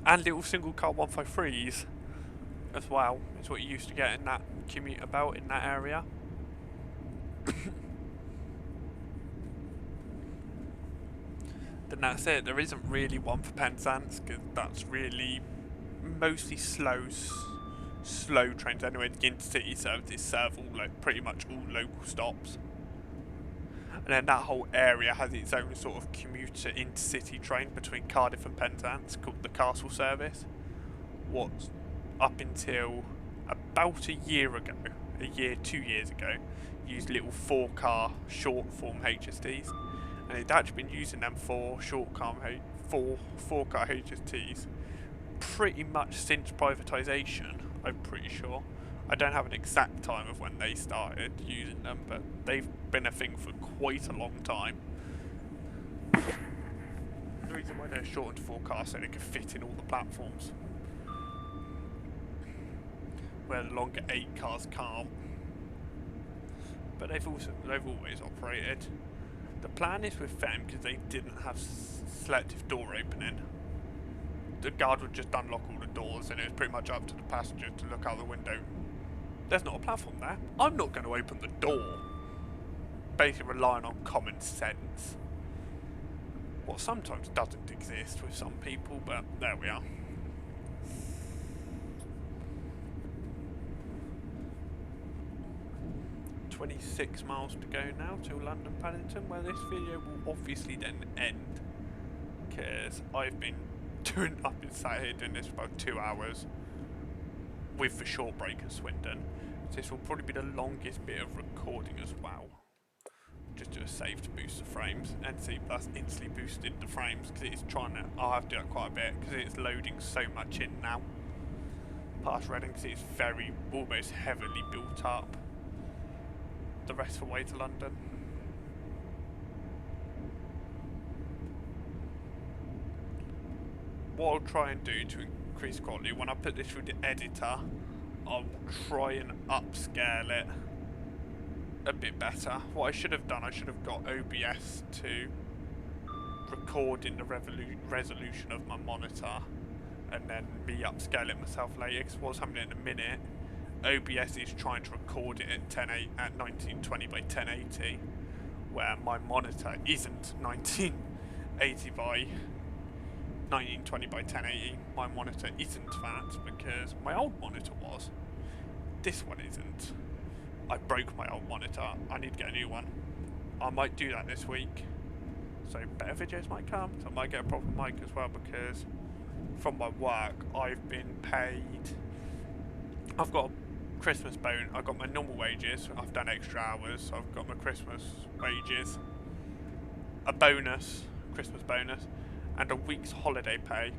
And little single car 153s as well, is what you used to get in that commuter belt in that area. Then that's it. There isn't really one for Penzance, because that's really mostly slow trains anyway. The intercity services serve pretty much all local stops, and then that whole area has its own sort of commuter intercity train between Cardiff and Penzance called the Castle Service. What, up until about a year, 2 years ago, used little 4-car short form HSTs, and it'd actually been using them for 4-car HSTs pretty much since privatisation, I'm pretty sure. I don't have an exact time of when they started using them, but they've been a thing for quite a long time. The reason why they're shortened to 4 cars so they can fit in all the platforms. where the longer 8 cars can't. But they've always operated. The plan is with them, because they didn't have selective door opening, the guard would just unlock all the doors and it was pretty much up to the passenger to look out the window. There's not a platform there. I'm not going to open the door. Basically relying on common sense. What sometimes doesn't exist with some people, but there we are. "26 miles to go now to London Paddington," where this video will obviously then end, because I've been sat here doing this for about 2 hours with the short break at Swindon. So this will probably be the longest bit of recording as well. Just do a save to boost the frames, and see that's instantly boosted the frames, because it's trying to, I'll have to do that quite a bit because it's loading so much in now past Reading, because it's very almost heavily built up the rest of the way to London. What I'll try and do to increase quality, when I put this through the editor, I'll try and upscale it a bit better. What I should have done, I should have got OBS to record in the resolution of my monitor, and then me upscale it myself later, because what's happening in a minute, OBS is trying to record it at 1920 by 1080, where my monitor isn't 1980 by 1920 by 1080. My monitor isn't that, because my old monitor was. This one isn't. I broke my old monitor. I need to get a new one. I might do that this week. So better videos might come. So I might get a proper mic as well, because from my work I've been paid. I've got a Christmas bonus. I've got my normal wages. I've done extra hours. So I've got my Christmas wages. A bonus, Christmas bonus, and a week's holiday pay.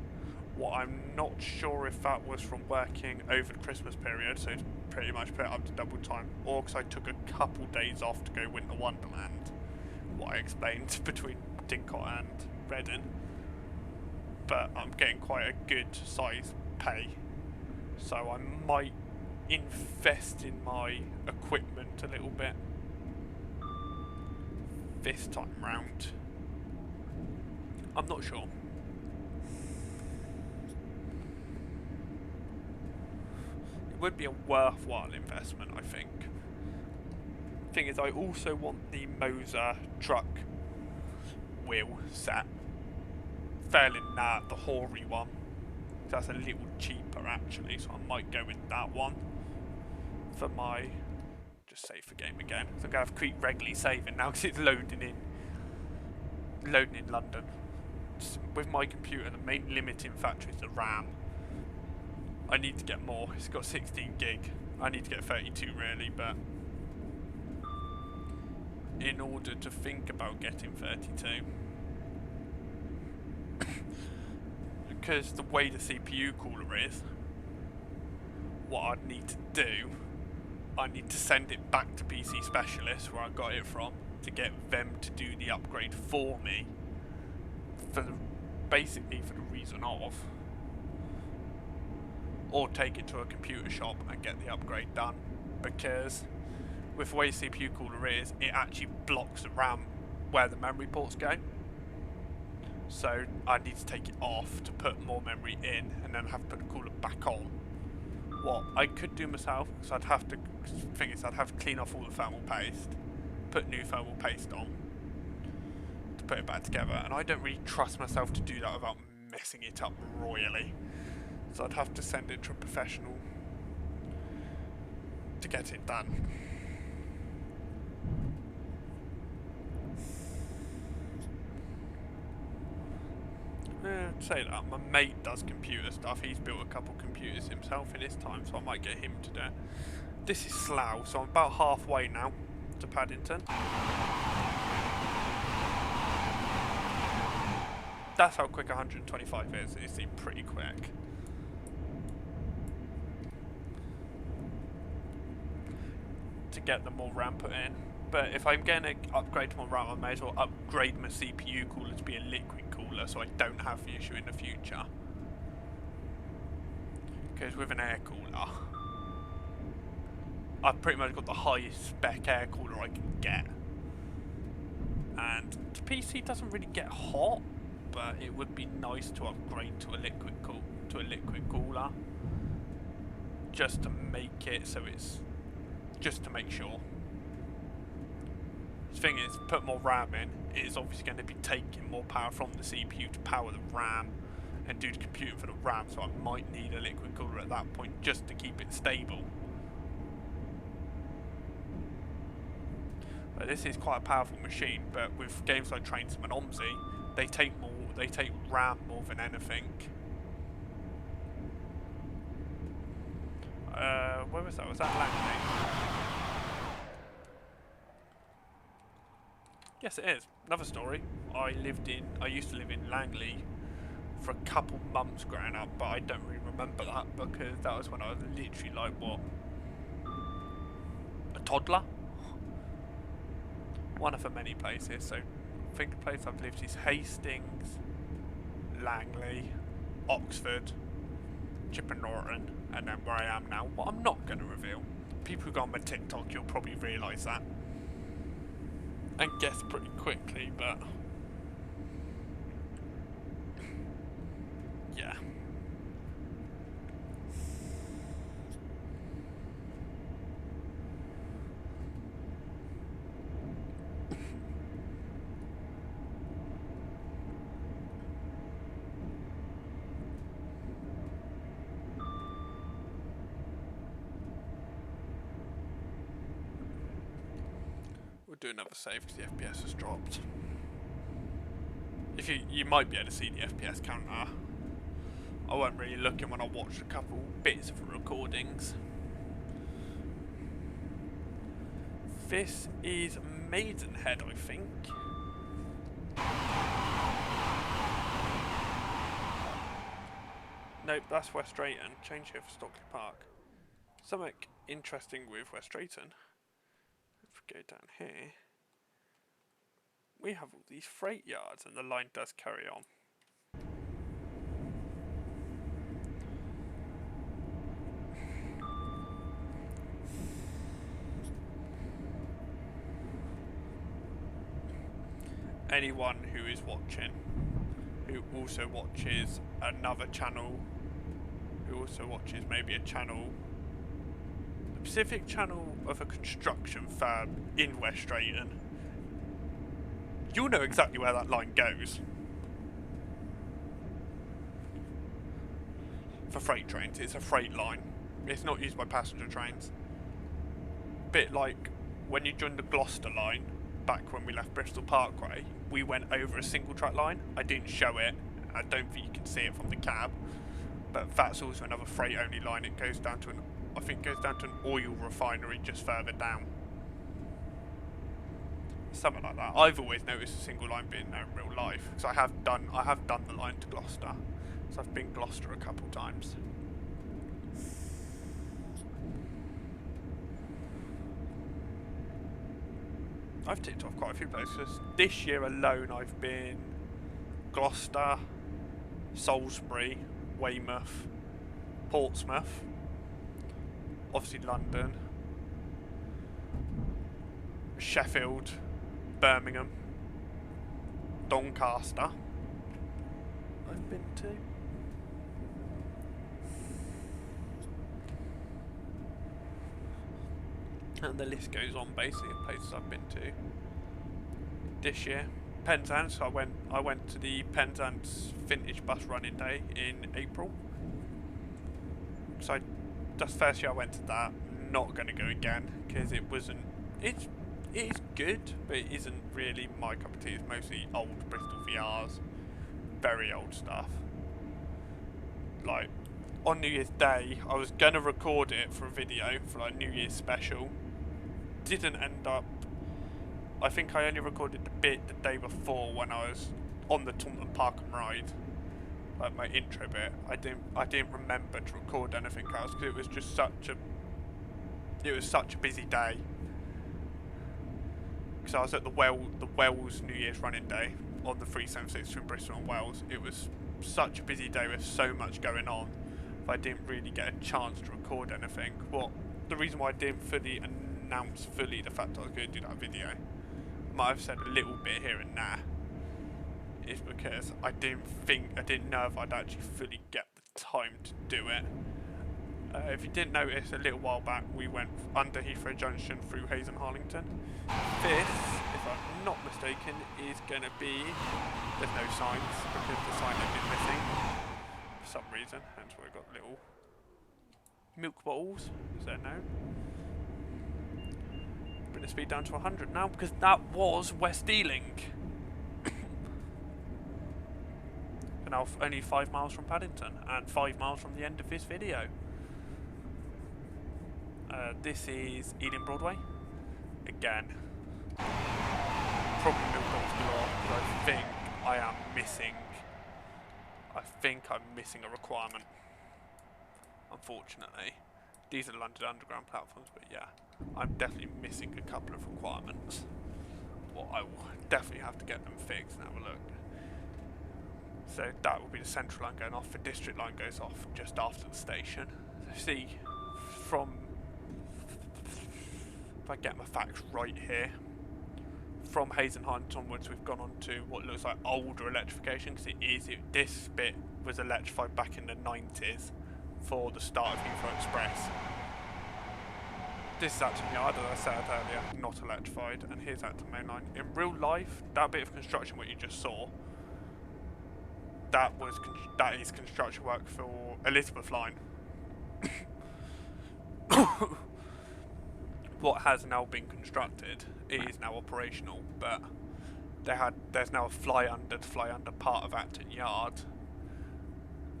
What I'm not sure if that was from working over the Christmas period, so it's pretty much put it up to double time, or because I took a couple days off to go Winter Wonderland, what I explained between Dincott and Reading. But I'm getting quite a good size pay, so I might invest in my equipment a little bit this time round. I'm not sure. It would be a worthwhile investment, I think. Thing is, I also want the Moser truck wheel set. Failing that, the Hoary one. That's a little cheaper actually, so I might go with that one for my. Just save the game again. So I'm gonna have to keep regularly saving now because it's loading in London. With my computer, the main limiting factor is the RAM. I need to get more. It's got 16 gig. I need to get 32 really, but in order to think about getting 32, because the way the CPU cooler is, what I'd need to do, I need to send it back to PC Specialist where I got it from to get them to do the upgrade for me, basically for the reason of, or take it to a computer shop and get the upgrade done, because with the way CPU cooler is, it actually blocks the RAM where the memory ports go. So I need to take it off to put more memory in, and then have to put the cooler back on. What I could do myself, because I'd have to clean off all the thermal paste, put new thermal paste on to put it back together, and I don't really trust myself to do that without messing it up royally. So I'd have to send it to a professional to get it done. Say that, my mate does computer stuff. He's built a couple computers himself in his time, so I might get him to do it. This is Slough, so I'm about halfway now to Paddington. That's how quick 125 is. It seemed pretty quick. To get the more RAM put in. But if I'm going to upgrade to more RAM, I may as well upgrade my CPU cooler to be a liquid cooler, so I don't have the issue in the future. Because with an air cooler, I've pretty much got the highest spec air cooler I can get. And the PC doesn't really get hot, but it would be nice to upgrade to a liquid cooler, just to make it so it's just to make sure. The thing is, put more RAM in, it is obviously going to be taking more power from the CPU to power the RAM and do the computing for the RAM, so I might need a liquid cooler at that point just to keep it stable. But this is quite a powerful machine, but with games like Train Sim and OMSI, they take RAM more than anything. Where was that? Was that Langley? Yes, it is. Another story. I used to live in Langley for a couple months growing up, but I don't really remember that because that was when I was literally like, what? A toddler? One of the many places. So I think the place I've lived is Hastings, Langley, Oxford, Chipping Norton, and then where I am now. What I'm not going to reveal. People who go on my TikTok, you'll probably realise that. And guess pretty quickly, but yeah. We'll do another save because the FPS has dropped. If you might be able to see the FPS counter. I wasn't really looking when I watched a couple bits of the recordings. This is Maidenhead, I think. Nope, that's West Drayton. Change here for Stockley Park. Something interesting with West Drayton. If we go down here, we have all these freight yards and the line does carry on. Anyone who is watching, who also watches another channel, who also watches maybe a channel, the Pacific channel of a construction firm in West Drayton, you'll know exactly where that line goes. For freight trains, it's a freight line. It's not used by passenger trains. Bit like when you joined the Gloucester line, back when we left Bristol Parkway, we went over a single track line. I didn't show it, I don't think you can see it from the cab, but that's also another freight only line. It goes down to I think it goes down to an oil refinery just further down. Something like that. I've always noticed a single line being there in real life, because I have done the line to Gloucester, so I've been Gloucester a couple times. I've ticked off quite a few places. This year alone I've been Gloucester, Salisbury, Weymouth, Portsmouth, obviously London, Sheffield, Birmingham, Doncaster I've been to. And the list goes on basically of places I've been to this year. Penzance, so I went to the Penzance Vintage Bus Running Day in April. So that's the first year I went to that. Not going to go again because it wasn't. It is good, but it isn't really my cup of tea. It's mostly old Bristol VRs, very old stuff. Like on New Year's Day, I was gonna record it for a video for like New Year's special. Didn't end up. I think I only recorded the bit the day before when I was on the Taunton Park and Ride, like my intro bit. I didn't remember to record anything else because it was just such a busy day. Because I was at the Wells New Year's running day on the 376 between Bristol and Wells. It was such a busy day with so much going on. I didn't really get a chance to record anything. What the reason why I didn't fully announce the fact I was going to do that video, I might have said a little bit here and there, is because I didn't know if I'd actually fully get the time to do it. If you didn't notice, a little while back we went under Heathrow Junction through Hayes and Harlington. This, if I'm not mistaken, is going to be, there's no signs because the sign had been missing for some reason, hence why we've got little milk bottles. Is there no? Bring the speed down to 100 now because that was West Ealing. Now only 5 miles from Paddington and 5 miles from the end of this video. This is Ealing Broadway. Again, probably milk bottles galore because I think I'm missing a requirement. Unfortunately, these are London Underground platforms, but yeah, I'm definitely missing a couple of requirements. Well, I will definitely have to get them fixed and have a look. So that will be the central line going off. The district line goes off just after the station. So see, from, if I get my facts right here, from Hayes and Harlington onwards we've gone on to what looks like older electrification, because this bit was electrified back in the 90s for the start of Heathrow Express. This is actually, as I said earlier, not electrified, and here's out to the main line. In real life, that bit of construction what you just saw, that is construction work for Elizabeth Line. What has now been constructed is now operational, but there's now a fly under part of Acton Yard,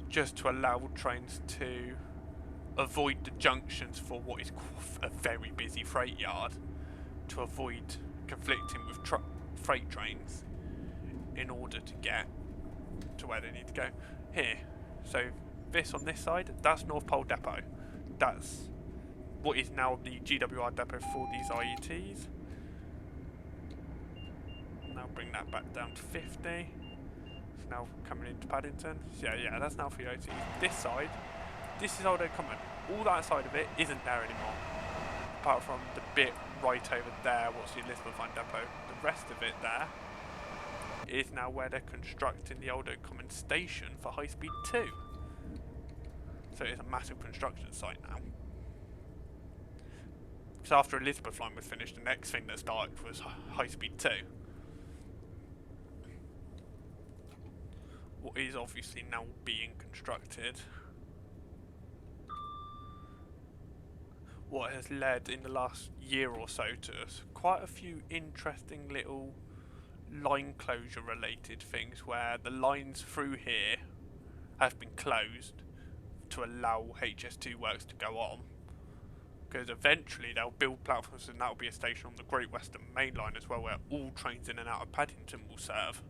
just to allow trains to avoid the junctions for what is a very busy freight yard, to avoid conflicting with freight trains in order to get to where they need to go. Here, so this on this side, that's North Pole Depot. That's what is now the GWR depot for these IETs. Now bring that back down to 50. It's now coming into Paddington. So yeah, that's now for the IETs. This side, this is Old Oak Common. All that side of it isn't there anymore, apart from the bit right over there, what's the Elizabeth Line depot. The rest of it there is now where they're constructing the Old Oak Common station for High Speed 2. So it's a massive construction site now. So after Elizabeth Line was finished, the next thing that started was High Speed 2. What is obviously now being constructed. What has led in the last year or so to quite a few interesting little line closure related things, where the lines through here have been closed to allow HS2 works to go on, because eventually they'll build platforms and that'll be a station on the Great Western Main Line as well, where all trains in and out of Paddington will serve.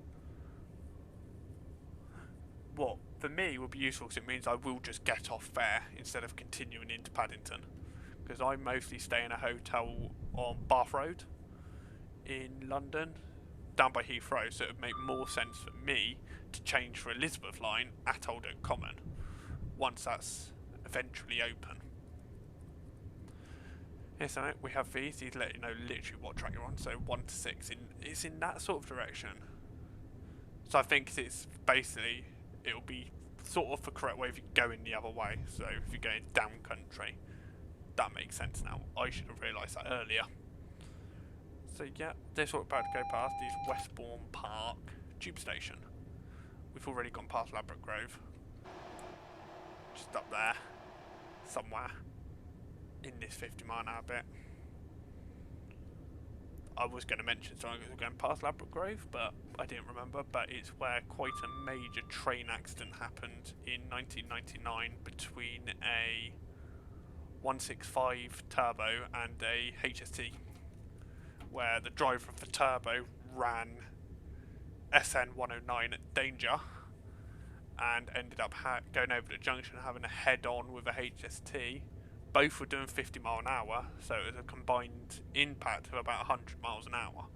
What for me would be useful, because it means I will just get off there instead of continuing into Paddington, because I mostly stay in a hotel on Bath Road in London, down by Heathrow, so it would make more sense for me to change for Elizabeth Line at Old Oak Common once that's eventually open. Yes, so we have these let you know literally what track you're on, so 1 to 6, it's in that sort of direction. So I think it's basically, it'll be sort of the correct way if you're going the other way, so if you're going down country, that makes sense now. I should have realised that earlier. So yeah, this is what we're about to go past, is Westbourne Park Tube Station. We've already gone past Ladbroke Grove. Just up there, somewhere, in this 50-mile-an-hour bit. I was going to mention something as we're going past Ladbroke Grove, but I didn't remember, but it's where quite a major train accident happened in 1999 between a 165 Turbo and a HST, where the driver of the Turbo ran SN 109 at danger and ended up going over the junction and having a head-on with a HST. Both were doing 50 mile an hour, so it was a combined impact of about 100 miles an hour.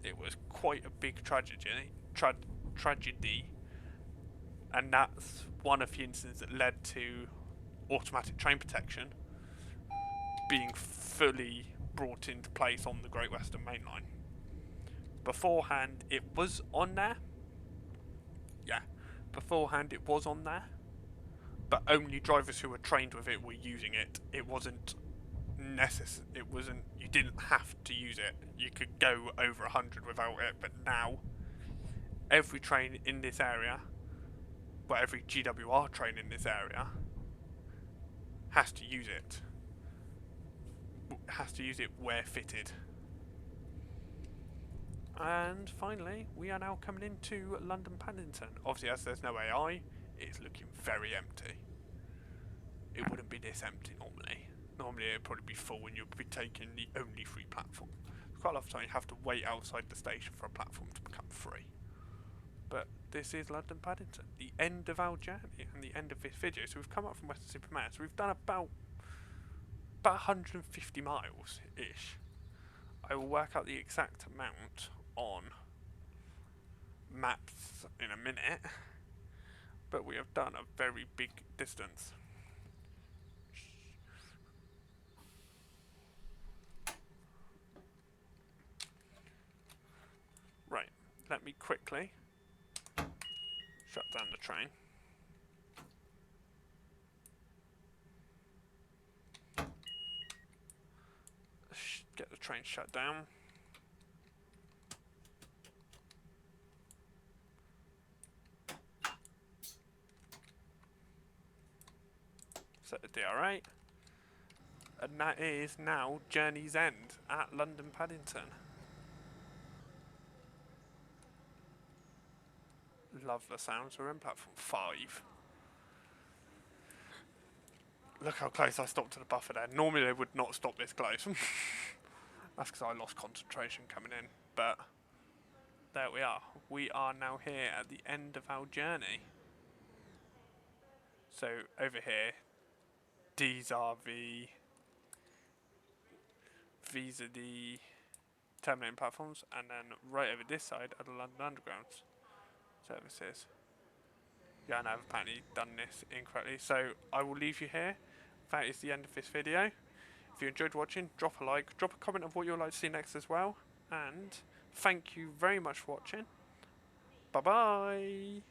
It was quite a big tragedy, and that's one of the incidents that led to automatic train protection being fully brought into place on the Great Western Main Line. Beforehand, it was on there. Yeah, beforehand it was on there, but only drivers who were trained with it were using it. It wasn't necessary. It wasn't. You didn't have to use it. You could go over 100 without it. But now, every train in this area, well, every GWR train in this area, has to use it. Has to use it where fitted. And finally, we are now coming into London Paddington. Obviously, as there's no AI, it's looking very empty. It wouldn't be this empty normally. Normally it'd probably be full and you'd be taking the only free platform. Quite a lot of time you have to wait outside the station for a platform to become free. But this is London Paddington, the end of our journey and the end of this video. So we've come up from Weston Super Mare, so we've done about 150 miles-ish. I will work out the exact amount on maps in a minute, but we have done a very big distance. Right, let me quickly shut down the train. Get the train shut down. Set the DRA. And that is now Journey's End at London Paddington. Love the sounds. We're in platform 5. Look how close I stopped to the buffer there. Normally they would not stop this close. That's because I lost concentration coming in. But there we are. We are now here at the end of our journey. So over here, these are the terminating platforms, and then right over this side are the London Underground services. Yeah, and I've apparently done this incorrectly, so I will leave you here. That is the end of this video. If you enjoyed watching, drop a like, drop a comment of what you'd like to see next as well, and thank you very much for watching. Bye bye.